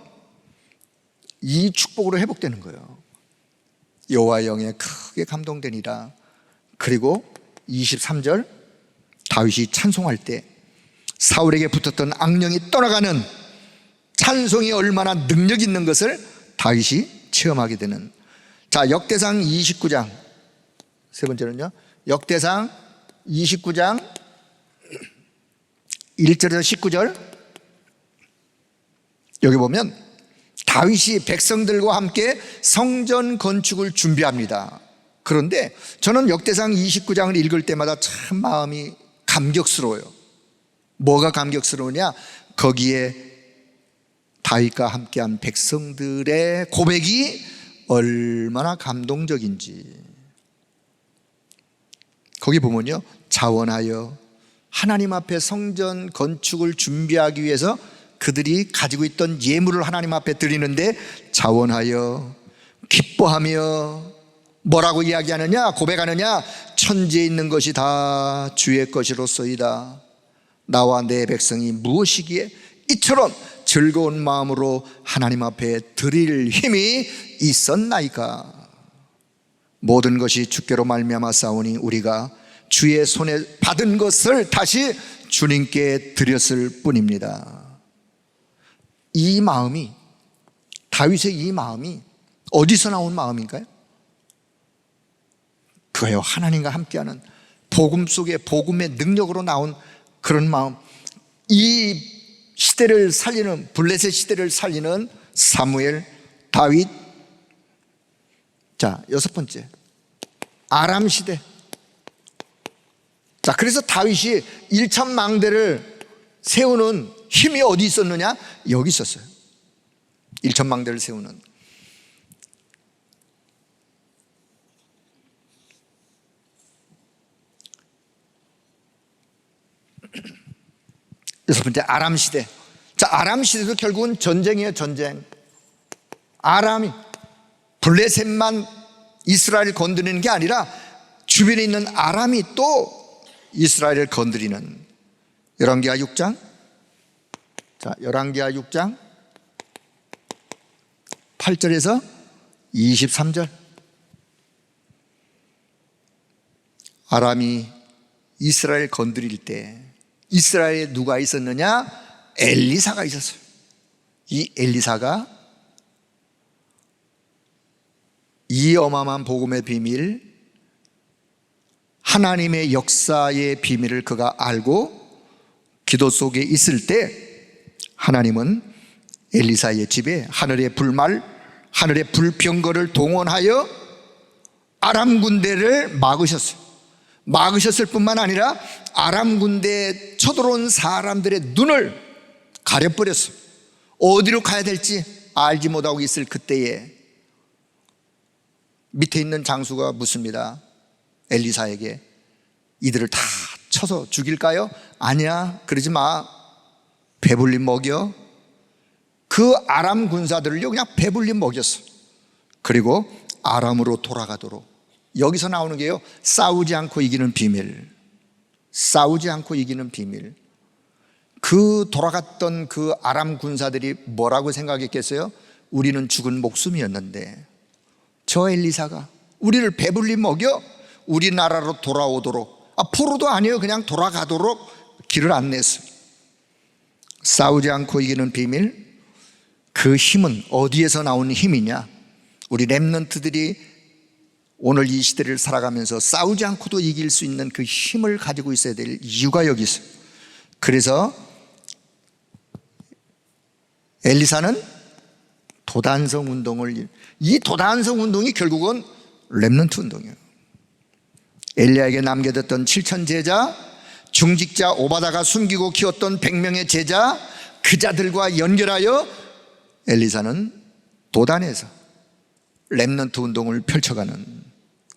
이 축복으로 회복되는 거예요. 여호와의 영에 크게 감동되니라. 그리고 23절 다윗이 찬송할 때 사울에게 붙었던 악령이 떠나가는 찬송이 얼마나 능력 있는 것을 다윗이 체험하게 되는. 자, 역대상 29장 세 번째는요, 역대상 29장 1절에서 19절. 여기 보면 다윗이 백성들과 함께 성전 건축을 준비합니다. 그런데 저는 역대상 29장을 읽을 때마다 참 마음이 감격스러워요. 뭐가 감격스러우냐? 거기에 다윗과 함께한 백성들의 고백이 얼마나 감동적인지. 거기 보면요, 자원하여 하나님 앞에 성전 건축을 준비하기 위해서 그들이 가지고 있던 예물을 하나님 앞에 드리는데 자원하여 기뻐하며 뭐라고 이야기하느냐, 고백하느냐? 천지에 있는 것이 다 주의 것이로소이다. 나와 내 백성이 무엇이기에 이처럼 즐거운 마음으로 하나님 앞에 드릴 힘이 있었나이까. 모든 것이 주께로 말미암아 싸우니 우리가 주의 손에 받은 것을 다시 주님께 드렸을 뿐입니다. 이 마음이, 다윗의 이 마음이 어디서 나온 마음인가요? 그거예요. 하나님과 함께하는 복음 속에 복음의 능력으로 나온 그런 마음. 이 시대를 살리는, 블레셋 시대를 살리는 사무엘, 다윗. 자, 여섯 번째, 아람 시대. 자, 그래서 다윗이 1천 망대를 세우는 힘이 어디 있었느냐? 여기 있었어요. 1천 망대를 세우는. 여섯 번째, 아람 시대. 자, 아람 시대도 결국은 전쟁이에요. 전쟁. 아람이 블레셋만 이스라엘을 건드리는 게 아니라 주변에 있는 아람이 또 이스라엘을 건드리는. 열왕기하 6장. 자, 열왕기하 6장 8절에서 23절. 아람이 이스라엘 건드릴 때 이스라엘에 누가 있었느냐? 엘리사가 있었어요. 이 엘리사가 이 어마어마한 복음의 비밀, 하나님의 역사의 비밀을 그가 알고 기도 속에 있을 때 하나님은 엘리사의 집에 하늘의 불말, 하늘의 불병거를 동원하여 아람 군대를 막으셨어요. 막으셨을 뿐만 아니라 아람 군대에 쳐들어온 사람들의 눈을 가려버렸어요. 어디로 가야 될지 알지 못하고 있을 그때에 밑에 있는 장수가 묻습니다. 엘리사에게 이들을 다 쳐서 죽일까요? 아니야, 그러지 마. 배불리 먹여. 그 아람 군사들을요 그냥 배불리 먹였어. 그리고 아람으로 돌아가도록. 여기서 나오는 게요, 싸우지 않고 이기는 비밀. 싸우지 않고 이기는 비밀. 그 돌아갔던 그 아람 군사들이 뭐라고 생각했겠어요? 우리는 죽은 목숨이었는데 저 엘리사가 우리를 배불리 먹여 우리나라로 돌아오도록, 포로도 아니에요, 그냥 돌아가도록 길을 안냈어요. 싸우지 않고 이기는 비밀. 그 힘은 어디에서 나온 힘이냐? 우리 렘넌트들이 오늘 이 시대를 살아가면서 싸우지 않고도 이길 수 있는 그 힘을 가지고 있어야 될 이유가 여기 있어요. 그래서 엘리사는 도단성 운동을, 이 도단성 운동이 결국은 렘넌트 운동이에요. 엘리야에게 남겨뒀던 7천 제자, 중직자 오바다가 숨기고 키웠던 100명의 제자, 그 자들과 연결하여 엘리사는 도단에서 렘넌트 운동을 펼쳐가는,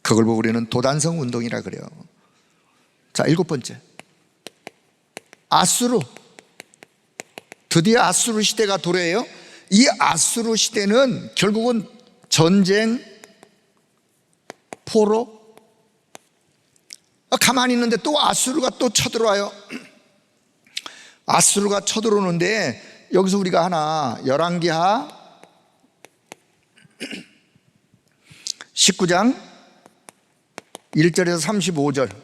그걸 보고 우리는 도단성 운동이라 그래요. 자, 일곱 번째, 아수르 드디어 아수르 시대가 도래해요. 이 아수르 시대는 결국은 전쟁, 포로, 가만히 있는데 또 아수르가 또 쳐들어와요. 아수르가 쳐들어오는데 여기서 우리가 하나 열왕기하 19장 1절에서 35절,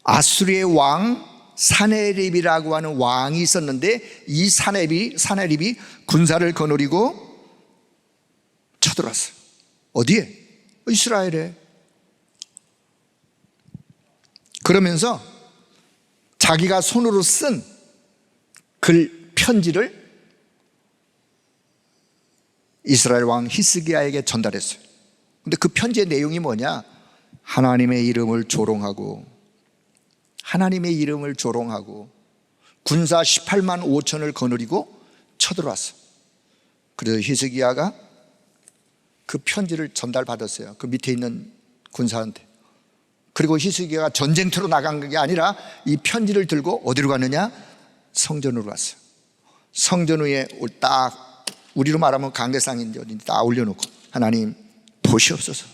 아수르의 왕 사네립이라고 하는 왕이 있었는데 이 사네립이 군사를 거느리고 쳐들어왔어요. 어디에? 이스라엘에. 그러면서 자기가 손으로 쓴 글 편지를 이스라엘 왕 히스기야에게 전달했어요. 근데 그 편지의 내용이 뭐냐? 하나님의 이름을 조롱하고 군사 18만 5천을 거느리고 쳐들어왔어요. 그래서 히스기야가 그 편지를 전달받았어요. 그 밑에 있는 군사한테. 그리고 히스기야가 전쟁터로 나간 게 아니라 이 편지를 들고 어디로 갔느냐? 성전으로 갔어요. 성전 위에 딱 우리로 말하면 강대상인데 어딘지 딱 올려놓고, 하나님 보시옵소서,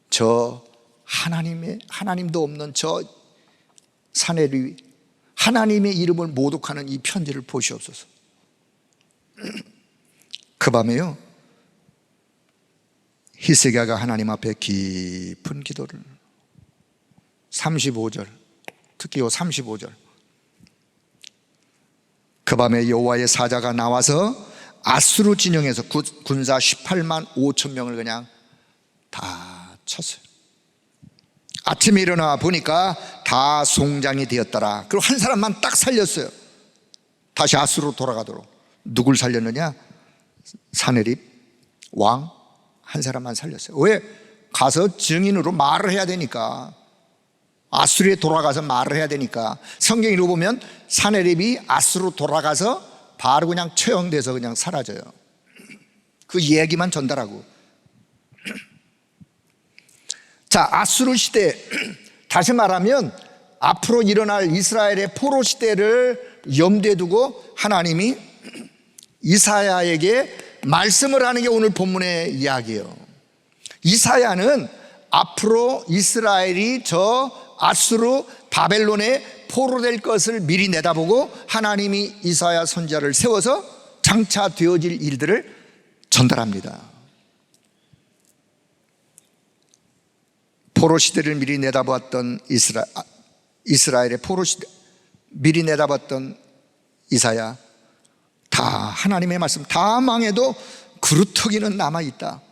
저 하나님도 없는 저 사내리 하나님의 이름을 모독하는 이 편지를 보시옵소서. 그 밤에요, 히스기야가 하나님 앞에 깊은 기도를, 35절, 특히 요 35절, 그 밤에 여호와의 사자가 나와서 아수르 진영에서 군사 18만 5천 명을 그냥 다 쳤어요. 아침에 일어나 보니까 다 송장이 되었더라. 그리고 한 사람만 딱 살렸어요. 다시 아수르로 돌아가도록. 누굴 살렸느냐? 사네립 왕 한 사람만 살렸어요. 왜? 가서 증인으로 말을 해야 되니까. 아수르에 돌아가서 말을 해야 되니까. 성경에 보면 사네립이 아수르로 돌아가서 바로 그냥 처형돼서 그냥 사라져요. 그 얘기만 전달하고. 자, 아수르 시대, 다시 말하면 앞으로 일어날 이스라엘의 포로 시대를 염두에 두고 하나님이 이사야에게 말씀을 하는 게 오늘 본문의 이야기예요. 이사야는 앞으로 이스라엘이 저 아수르 바벨론에 포로될 것을 미리 내다보고 하나님이 이사야 선지자를 세워서 장차 되어질 일들을 전달합니다. 포로 시대를 미리 내다보았던 이스라엘의 포로 시대 미리 내다봤던 이사야, 다 하나님의 말씀, 다 망해도 그루터기는 남아있다.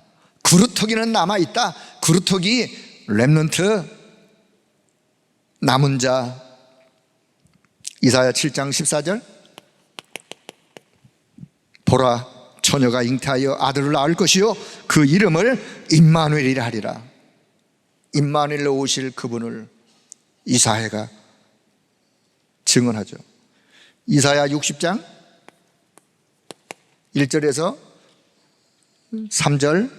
그루터기는 남아있다. 그루터기 렘넌트, 남은 자. 이사야 7장 14절, 보라 처녀가 잉태하여 아들을 낳을 것이요 그 이름을 임마누엘이라 하리라. 임마누엘로 오실 그분을 이사야가 증언하죠. 이사야 60장 1절에서 3절,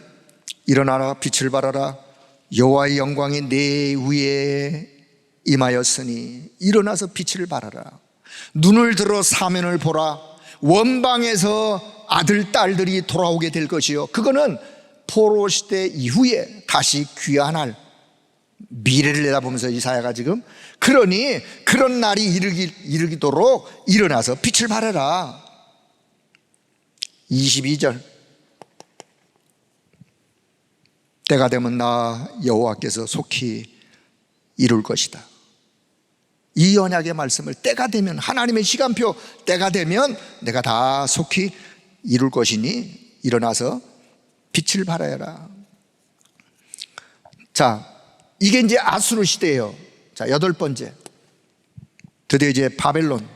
일어나라 빛을 발하라 여호와의 영광이 내 위에 임하였으니 일어나서 빛을 발하라. 눈을 들어 사면을 보라. 원방에서 아들 딸들이 돌아오게 될 것이요, 그거는 포로 시대 이후에 다시 귀환할 미래를 내다보면서 이사야가 지금, 그러니 그런 날이 이르기도록 일어나서 빛을 발하라. 22절, 때가 되면 나 여호와께서 속히 이룰 것이다. 이 언약의 말씀을 때가 되면, 하나님의 시간표 때가 되면 내가 다 속히 이룰 것이니 일어나서 빛을 발하여라. 자, 이게 이제 아수르 시대예요. 자, 8번째, 드디어 이제 바벨론.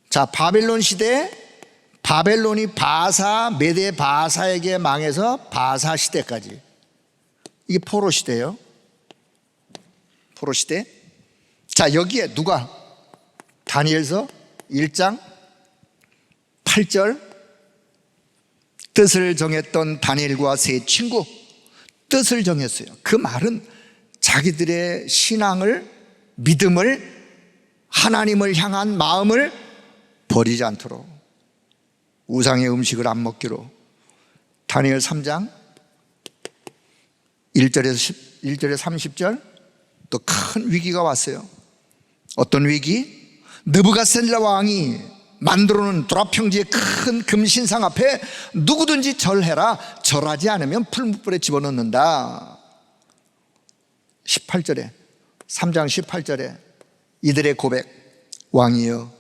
자, 바벨론 시대, 바벨론이 바사, 메데 바사에게 망해서 바사 시대까지, 이게 포로 시대예요. 포로 시대. 자, 여기에 누가? 다니엘서 1장 8절, 뜻을 정했던 다니엘과 세 친구, 뜻을 정했어요. 그 말은 자기들의 신앙을, 믿음을 하나님을 향한 마음을 버리지 않도록 우상의 음식을 안 먹기로. 다니엘 3장 1절에 30절 또 큰 위기가 왔어요. 어떤 위기? 느부갓네살 왕이 만들어 놓은 도라평지의 큰 금신상 앞에 누구든지 절해라, 절하지 않으면 풀무불에 집어넣는다. 18절에 3장 18절에 이들의 고백, 왕이여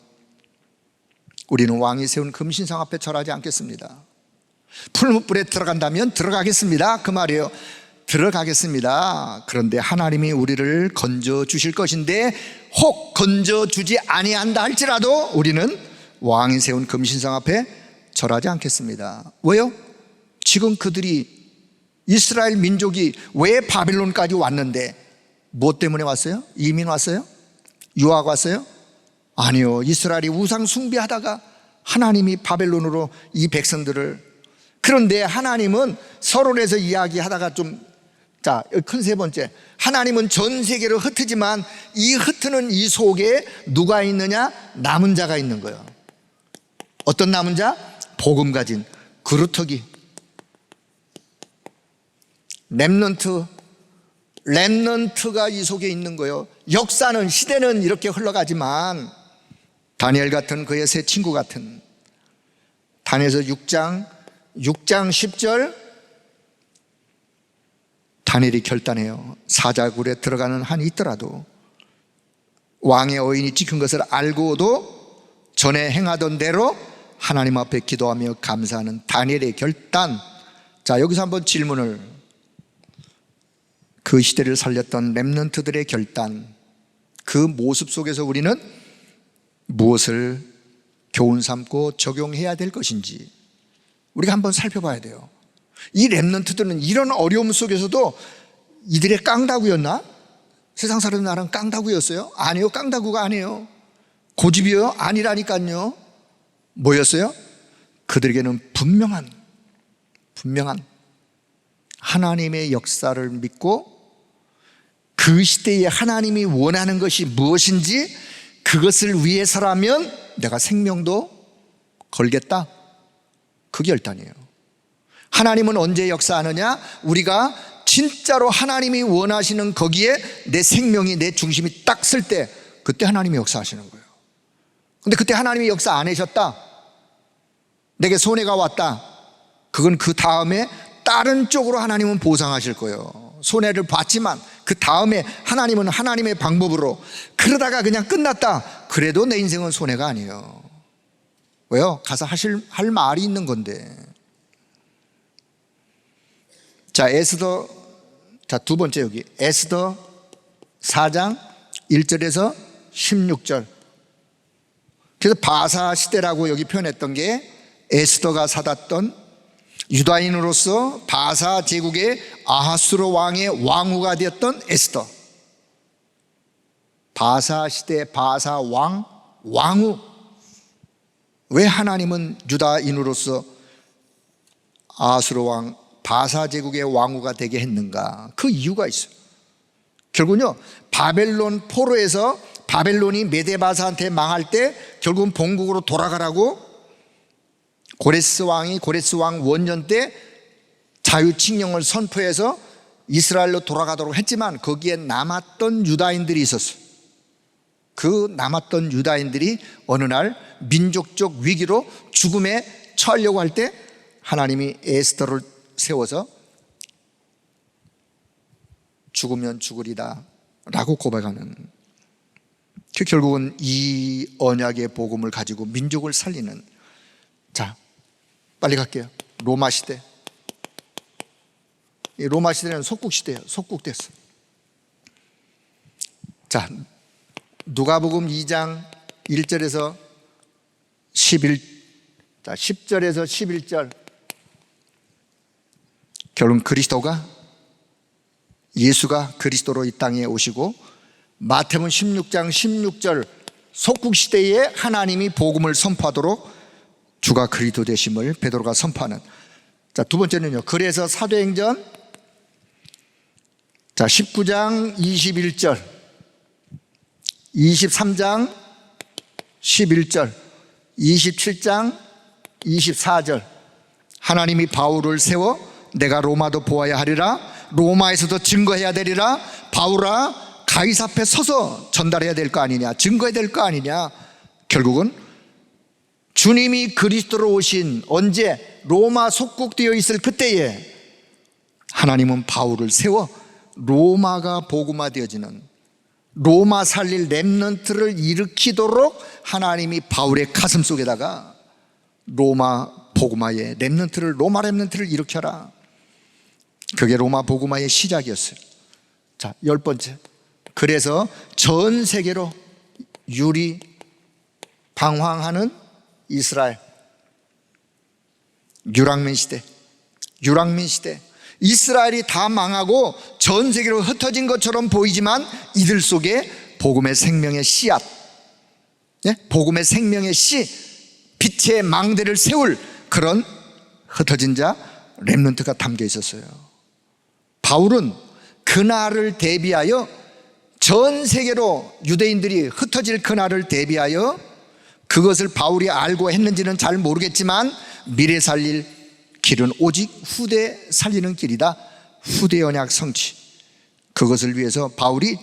우리는 왕이 세운 금신상 앞에 절하지 않겠습니다. 풀무불에 들어간다면 들어가겠습니다, 그 말이에요. 들어가겠습니다. 그런데 하나님이 우리를 건져 주실 것인데 혹 건져 주지 아니한다 할지라도 우리는 왕이 세운 금신상 앞에 절하지 않겠습니다. 왜요? 지금 그들이, 이스라엘 민족이 왜 바벨론까지 왔는데 무엇 때문에 왔어요? 이민 왔어요? 유학 왔어요? 아니요. 이스라엘이 우상 숭배하다가 하나님이 바벨론으로 이 백성들을, 그런데 하나님은 서론에서 이야기하다가 큰 세 번째, 하나님은 전 세계를 흩트지만 이 흩트는 이 속에 누가 있느냐? 남은 자가 있는 거예요. 어떤 남은 자? 복음 가진 그루터기, 렘넌트가 이 속에 있는 거예요. 역사는, 시대는 이렇게 흘러가지만 다니엘 같은 그의 세 친구 같은, 다니엘서 6장 10절 다니엘이 결단해요. 사자굴에 들어가는 한이 있더라도 왕의 어인이 찍힌 것을 알고도 전에 행하던 대로 하나님 앞에 기도하며 감사하는 다니엘의 결단. 자, 여기서 한번 질문을, 그 시대를 살렸던 렘넌트들의 결단, 그 모습 속에서 우리는 무엇을 교훈 삼고 적용해야 될 것인지 우리가 한번 살펴봐야 돼요. 이 렘넌트들은 이런 어려움 속에서도 이들의 깡다구였나? 세상 사람 나랑 깡다구였어요? 아니요, 깡다구가 아니에요. 고집이요? 아니라니까요. 뭐였어요? 그들에게는 분명한 하나님의 역사를 믿고 그 시대에 하나님이 원하는 것이 무엇인지 그것을 위해서라면 내가 생명도 걸겠다. 그게 결단이에요. 하나님은 언제 역사하느냐? 우리가 진짜로 하나님이 원하시는 거기에 내 생명이, 내 중심이 딱 쓸 때, 그때 하나님이 역사하시는 거예요. 근데 그때 하나님이 역사 안 하셨다, 내게 손해가 왔다, 그건 그 다음에 다른 쪽으로 하나님은 보상하실 거예요. 손해를 봤지만 그 다음에 하나님은 하나님의 방법으로, 그러다가 그냥 끝났다, 그래도 내 인생은 손해가 아니에요. 왜요? 가서 할 말이 있는 건데. 자, 두 번째, 여기 에스더 4장 1절에서 16절. 그래서 바사 시대라고 여기 표현했던 게 에스더가 살았던, 유다인으로서 바사 제국의 아하수로 왕의 왕후가 되었던 에스더. 바사 시대 바사 왕후. 왜 하나님은 유다인으로서 아하수로 왕 바사 제국의 왕후가 되게 했는가? 그 이유가 있어요. 결국은요, 바벨론 포로에서 바벨론이 메데바사한테 망할 때 결국은 본국으로 돌아가라고 고레스 왕 원년 때 자유칙령을 선포해서 이스라엘로 돌아가도록 했지만 거기에 남았던 유다인들이 있었어요. 그 남았던 유다인들이 어느 날 민족적 위기로 죽음에 처하려고 할 때 하나님이 에스더를 세워서 죽으면 죽으리다 라고 고백하는, 그 결국은 이 언약의 복음을 가지고 민족을 살리는. 자, 빨리 갈게요. 로마 시대. 이 로마 시대는 속국시대예요. 속국됐어. 자, 누가복음 2장 1절에서 10절에서 11절. 결론, 예수가 그리스도로 이 땅에 오시고, 마태복음 16장 16절 속국시대에 하나님이 복음을 선포하도록 주가 그리스도 되심을 베드로가 선포하는. 자, 두 번째는요, 그래서 사도행전 19장 21절, 23장 11절, 27장 24절. 하나님이 바울을 세워 내가 로마도 보아야 하리라, 로마에서도 증거해야 되리라. 바울아, 가이사 앞에 서서 전달해야 될 거 아니냐, 증거해야 될 거 아니냐. 결국은 주님이 그리스도로 오신 언제 로마 속국되어 있을 그때에 하나님은 바울을 세워 로마가 복음화되어지는, 로마 살릴 렘넌트를 일으키도록 하나님이 바울의 가슴 속에다가 로마 복음화의 렘넌트를, 로마 렘넌트를 일으켜라. 그게 로마 복음화의 시작이었어요. 자, 10번째. 그래서 전 세계로 방황하는 이스라엘. 유랑민 시대. 이스라엘이 다 망하고 전 세계로 흩어진 것처럼 보이지만 이들 속에 복음의 생명의 씨앗, 복음의 생명의 씨, 빛의 망대를 세울 그런 흩어진 자 렘넌트가 담겨 있었어요. 바울은 그날을 대비하여, 전 세계로 유대인들이 흩어질 그날을 대비하여, 그것을 바울이 알고 했는지는 잘 모르겠지만 미래 살릴 길은 오직 후대 살리는 길이다. 후대 언약 성취. 그것을 위해서 바울이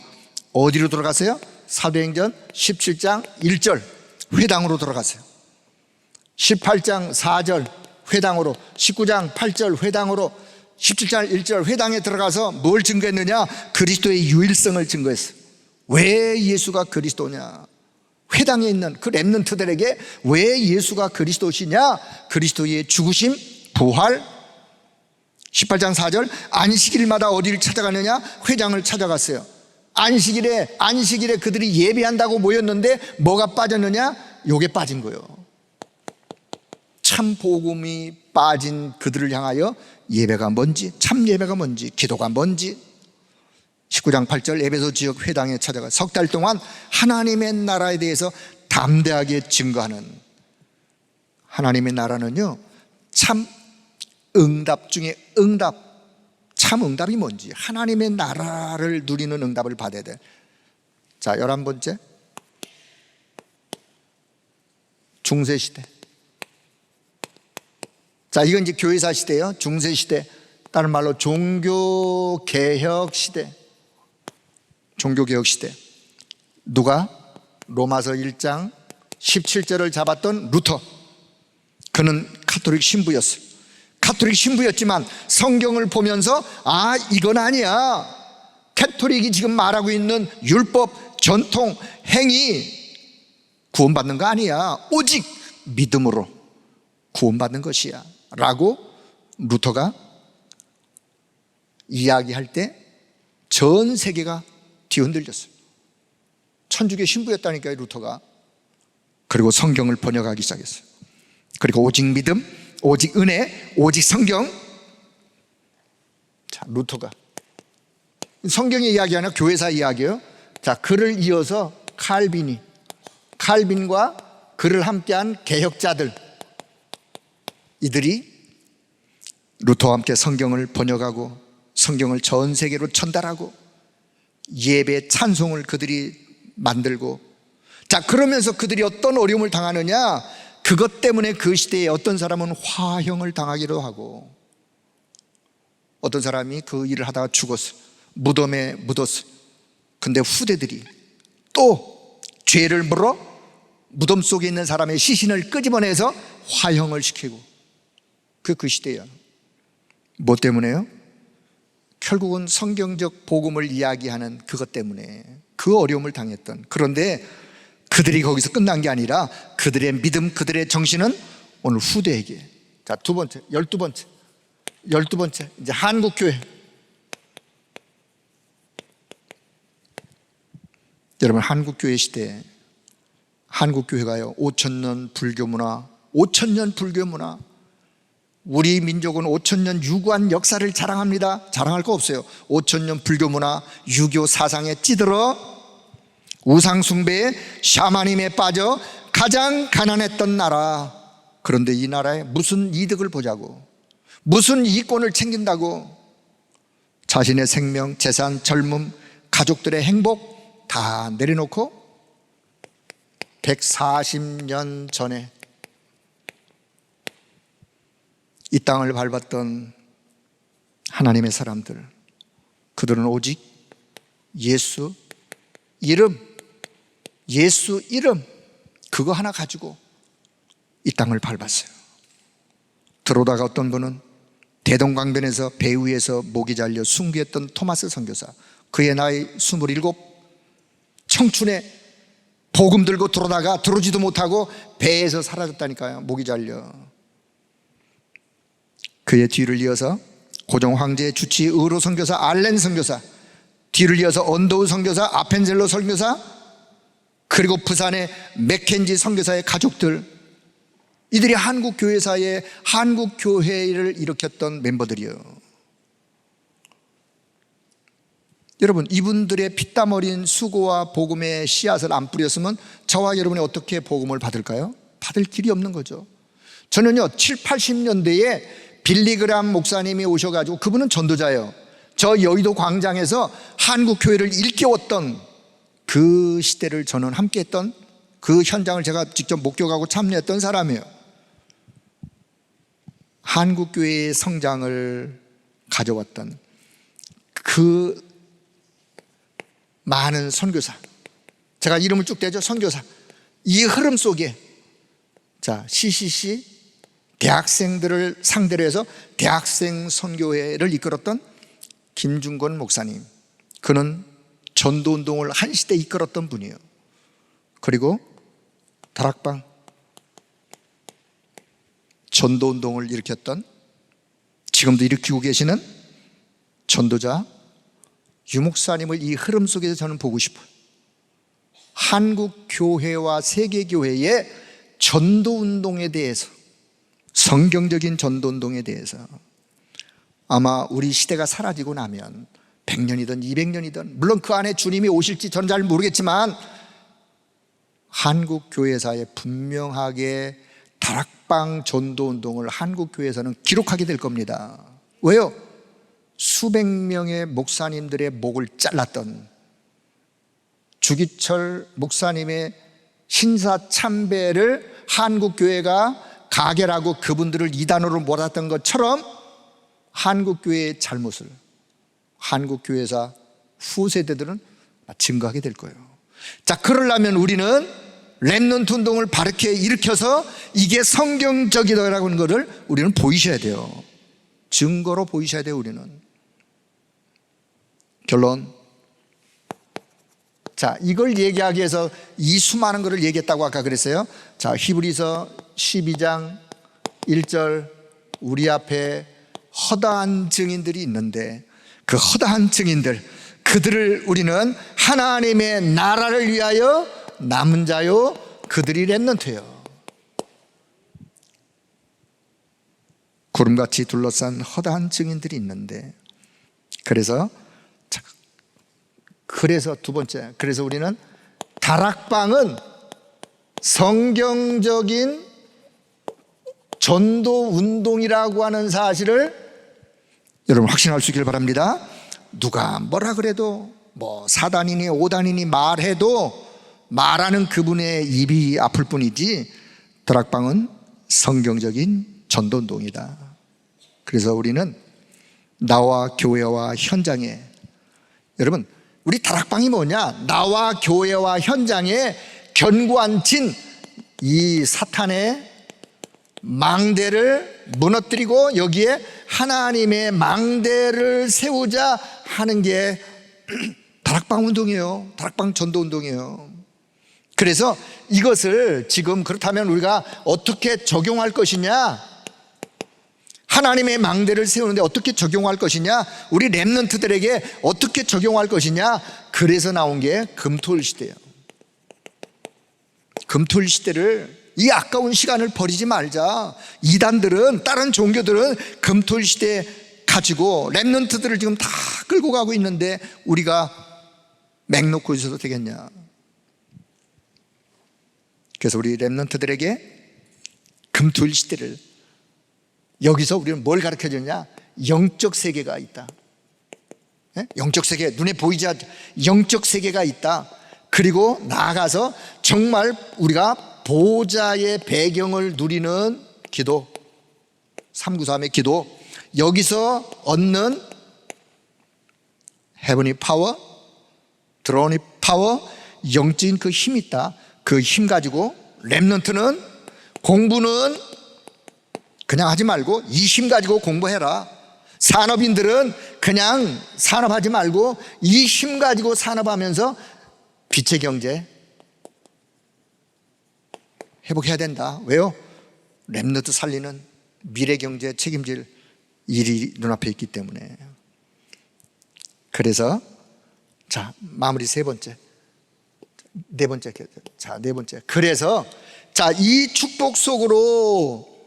어디로 돌아갔어요? 사도행전 17장 1절 회당으로 돌아갔어요. 18장 4절 회당으로, 19장 8절 회당으로, 17장 1절 회당에 들어가서 뭘 증거했느냐? 그리스도의 유일성을 증거했어요. 왜 예수가 그리스도냐? 회당에 있는 그 렘넌트들에게 왜 예수가 그리스도시냐? 그리스도의 죽으심, 부활. 18장 4절 안식일마다 어디를 찾아가느냐? 회당을 찾아갔어요. 안식일에 그들이 예배한다고 모였는데 뭐가 빠졌느냐? 요게 빠진 거예요. 참 복음이 빠진 그들을 향하여 예배가 뭔지, 참 예배가 뭔지, 기도가 뭔지. 19장 8절 에베소 지역 회당에 찾아가 석 달 동안 하나님의 나라에 대해서 담대하게 증거하는. 하나님의 나라는요, 참 응답 중에 응답, 참 응답이 뭔지, 하나님의 나라를 누리는 응답을 받아야 돼. 자, 11번째, 중세시대. 자, 이건 이제 교회사 시대예요. 중세시대, 다른 말로 종교개혁 시대. 종교개혁 시대. 누가? 로마서 1장 17절을 잡았던 루터. 그는 가톨릭 신부였어요. 가톨릭 신부였지만 성경을 보면서 이건 아니야. 가톨릭이 지금 말하고 있는 율법, 전통, 행위 구원받는 거 아니야. 오직 믿음으로 구원받는 것이야 라고 루터가 이야기할 때 전 세계가 뒤흔들렸어요. 천주교 신부였다니까요, 루터가. 그리고 성경을 번역하기 시작했어요. 그리고 오직 믿음, 오직 은혜, 오직 성경. 자, 루터가 성경의 이야기 아니라 교회사 이야기예요. 자, 그를 이어서 칼빈과 그를 함께한 개혁자들, 이들이 루터와 함께 성경을 번역하고 성경을 전 세계로 전달하고 예배 찬송을 그들이 만들고. 자, 그러면서 그들이 어떤 어려움을 당하느냐? 그것 때문에 그 시대에 어떤 사람은 화형을 당하기도 하고, 어떤 사람이 그 일을 하다가 죽었어, 무덤에 묻었어. 근데 후대들이 또 죄를 물어 무덤 속에 있는 사람의 시신을 끄집어내서 화형을 시키고. 그 시대야. 뭐 때문에요? 결국은 성경적 복음을 이야기하는 그것 때문에 그 어려움을 당했던. 그런데 그들이 거기서 끝난 게 아니라 그들의 믿음, 그들의 정신은 오늘 후대에게. 자, 12번째 이제 한국교회. 여러분, 한국교회 시대, 한국교회가요 5,000년 불교문화, 5,000년 불교문화. 우리 민족은 5,000년 유구한 역사를 자랑합니다. 자랑할 거 없어요. 5,000년 불교문화, 유교 사상에 찌들어 우상 숭배에, 샤머니즘에 빠져 가장 가난했던 나라. 그런데 이 나라에 무슨 이득을 보자고, 무슨 이권을 챙긴다고 자신의 생명, 재산, 젊음, 가족들의 행복 다 내려놓고 140년 전에 이 땅을 밟았던 하나님의 사람들, 그들은 오직 예수 이름 그거 하나 가지고 이 땅을 밟았어요. 들어오다가 어떤 분은 대동강변에서 배 위에서 목이 잘려 순교했던 토마스 선교사, 그의 나이 27, 청춘에 복음 들고 들어오다가 들어오지도 못하고 배에서 사라졌다니까요. 목이 잘려. 그의 뒤를 이어서 고종 황제의 주치 의로 선교사 알렌 선교사, 뒤를 이어서 언더우 선교사, 아펜젤로 선교사, 그리고 부산의 맥켄지 선교사의 가족들, 이들이 한국교회사에 한국교회를 일으켰던 멤버들이에요. 여러분, 이분들의 피땀 어린 수고와 복음의 씨앗을 안 뿌렸으면 저와 여러분이 어떻게 복음을 받을까요? 받을 길이 없는 거죠. 저는요 7, 80년대에 빌리그람 목사님이 오셔가지고, 그분은 전도자예요. 저 여의도 광장에서 한국교회를 일깨웠던 그 시대를 저는 함께했던, 그 현장을 제가 직접 목격하고 참여했던 사람이에요. 한국교회의 성장을 가져왔던 그 많은 선교사, 제가 이름을 쭉 대죠. 선교사. 이 흐름 속에 CCC 대학생들을 상대로 해서 대학생 선교회를 이끌었던 김중건 목사님, 그는 전도운동을 한 시대 이끌었던 분이에요. 그리고 다락방 전도운동을 일으켰던, 지금도 일으키고 계시는 전도자 유 목사님을 이 흐름 속에서 저는 보고 싶어요. 한국교회와 세계교회의 전도운동에 대해서, 성경적인 전도운동에 대해서 아마 우리 시대가 사라지고 나면 100년이든 200년이든, 물론 그 안에 주님이 오실지 저는 잘 모르겠지만, 한국교회사에 분명하게 다락방 전도운동을 한국교회에서는 기록하게 될 겁니다. 왜요? 수백 명의 목사님들의 목을 잘랐던, 주기철 목사님의 신사참배를 한국교회가 가결하고 그분들을 이단으로 몰았던 것처럼 한국교회의 잘못을 한국교회사 후세대들은 증거하게 될 거예요. 그러려면 우리는 렘넌트 운동을 바르게 일으켜서 이게 성경적이다라고 하는 것을 우리는 보이셔야 돼요. 증거로 보이셔야 돼요. 우리는. 결론, 이걸 얘기하기 위해서 이 수많은 것을 얘기했다고 아까 그랬어요. 히브리서 12장 1절, 우리 앞에 허다한 증인들이 있는데, 그 허다한 증인들, 그들을 우리는 하나님의 나라를 위하여 남은 자요, 그들이 렘넌트예요. 구름같이 둘러싼 허다한 증인들이 있는데, 그래서 두 번째, 그래서 우리는 다락방은 성경적인 전도 운동이라고 하는 사실을 여러분 확신할 수 있길 바랍니다. 누가 뭐라 그래도, 사단이니 오단이니 말해도 말하는 그분의 입이 아플 뿐이지, 다락방은 성경적인 전도 운동이다. 그래서 우리는 나와 교회와 현장에, 여러분 우리 다락방이 뭐냐? 나와 교회와 현장에 견고한 진, 이 사탄의 망대를 무너뜨리고 여기에 하나님의 망대를 세우자 하는 게 다락방 운동이에요. 다락방 전도 운동이에요. 그래서 이것을 지금, 그렇다면 우리가 어떻게 적용할 것이냐, 하나님의 망대를 세우는데 어떻게 적용할 것이냐, 우리 렘넌트들에게 어떻게 적용할 것이냐, 그래서 나온 게 금토일 시대예요. 금토일 시대를, 이 아까운 시간을 버리지 말자. 이단들은, 다른 종교들은 금토일 시대에 가지고 렘넌트들을 지금 다 끌고 가고 있는데 우리가 맹 놓고 있어도 되겠냐. 그래서 우리 렘넌트들에게 금토일 시대를, 여기서 우리는 뭘 가르쳐 줬냐? 영적 세계가 있다. 영적 세계, 눈에 보이지 않는 영적 세계가 있다. 그리고 나아가서 정말 우리가 보좌의 배경을 누리는 기도, 393의 기도, 여기서 얻는 헤븐리 파워, 드로니 파워, 영적인 그 힘이 있다. 그 힘 가지고 렘넌트는 공부는 그냥 하지 말고 이 힘 가지고 공부해라. 산업인들은 그냥 산업하지 말고 이 힘 가지고 산업하면서 빛의 경제 회복해야 된다. 왜요? 렘넌트 살리는 미래 경제 책임질 일이 눈앞에 있기 때문에. 그래서 자, 마무리 네 번째. 그래서 자, 이 축복 속으로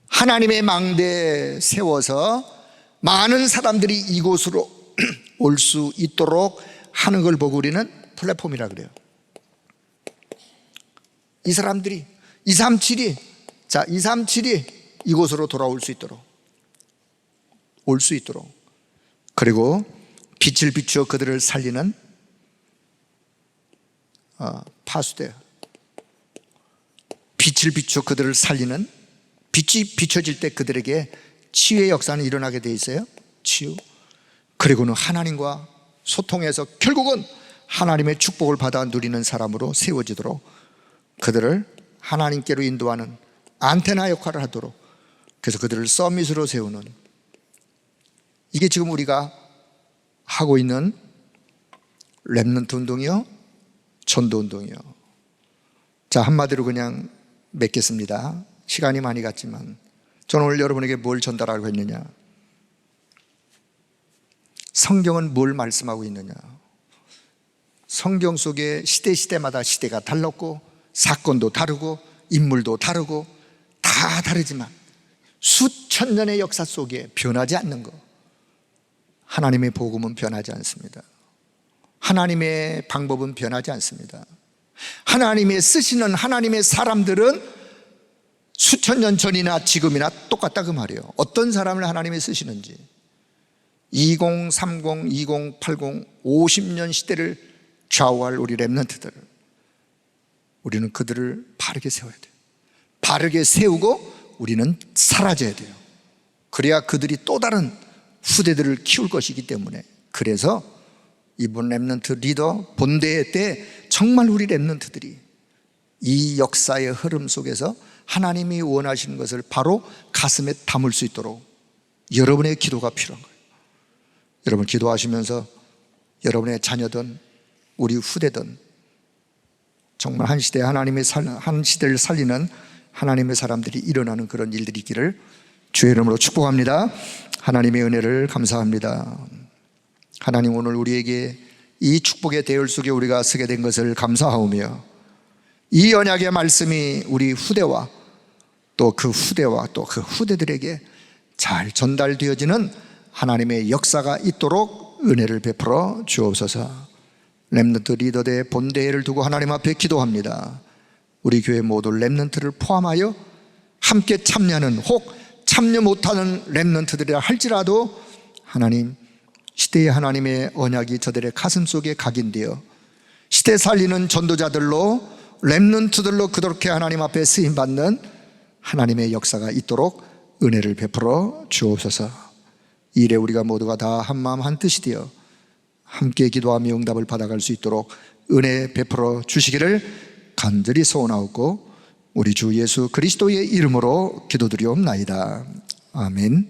하나님의 망대 세워서 많은 사람들이 이곳으로 올 수 있도록 하는 걸 보고 우리는 플랫폼이라 그래요. 이 사람들이 237이 이곳으로 돌아올 수 있도록, 올 수 있도록, 그리고 빛을 비추어 그들을 살리는 파수대, 빛을 비추어 그들을 살리는, 빛이 비춰질 때 그들에게 치유의 역사는 일어나게 돼 있어요. 치유. 그리고는 하나님과 소통해서 결국은 하나님의 축복을 받아 누리는 사람으로 세워지도록 그들을 하나님께로 인도하는 안테나 역할을 하도록, 그래서 그들을 서밋으로 세우는, 이게 지금 우리가 하고 있는 렘넌트 운동이요, 전도 운동이요. 자, 한마디로 그냥 맺겠습니다. 시간이 많이 갔지만 저는 오늘 여러분에게 뭘 전달하려고 했느냐, 성경은 뭘 말씀하고 있느냐. 성경 속에 시대마다 시대가 달랐고 사건도 다르고 인물도 다르고 다 다르지만 수천 년의 역사 속에 변하지 않는 것, 하나님의 복음은 변하지 않습니다. 하나님의 방법은 변하지 않습니다. 하나님의 쓰시는 하나님의 사람들은 수천 년 전이나 지금이나 똑같다 그 말이에요. 어떤 사람을 하나님이 쓰시는지 2030, 2080, 50년 시대를 좌우할 우리 렘넌트들, 우리는 그들을 바르게 세워야 돼요. 바르게 세우고 우리는 사라져야 돼요. 그래야 그들이 또 다른 후대들을 키울 것이기 때문에. 그래서 이번 렘넌트 리더 본대회 때 정말 우리 렘넌트들이 이 역사의 흐름 속에서 하나님이 원하시는 것을 바로 가슴에 담을 수 있도록 여러분의 기도가 필요한 거예요. 여러분 기도하시면서 여러분의 자녀든 우리 후대든 정말 한 시대 한 시대를 살리는 하나님의 사람들이 일어나는 그런 일들이 있기를 주의 이름으로 축복합니다. 하나님의 은혜를 감사합니다. 하나님, 오늘 우리에게 이 축복의 대열 속에 우리가 서게 된 것을 감사하오며, 이 언약의 말씀이 우리 후대와 또 그 후대와 또 그 후대들에게 잘 전달되어지는 하나님의 역사가 있도록 은혜를 베풀어 주옵소서. 렘넌트 리더대 본대회를 두고 하나님 앞에 기도합니다. 우리 교회 모두 렘넌트를 포함하여 함께 참여하는, 혹 참여 못하는 렘넌트들이라 할지라도 하나님, 시대의 하나님의 언약이 저들의 가슴 속에 각인되어 시대 살리는 전도자들로, 렘넌트들로 그렇게 하나님 앞에 쓰임받는 하나님의 역사가 있도록 은혜를 베풀어 주옵소서. 이 일에 우리가 모두가 다 한마음 한뜻이 되어 함께 기도하며 응답을 받아갈 수 있도록 은혜 베풀어 주시기를 간절히 소원하옵고 우리 주 예수 그리스도의 이름으로 기도드리옵나이다. 아멘.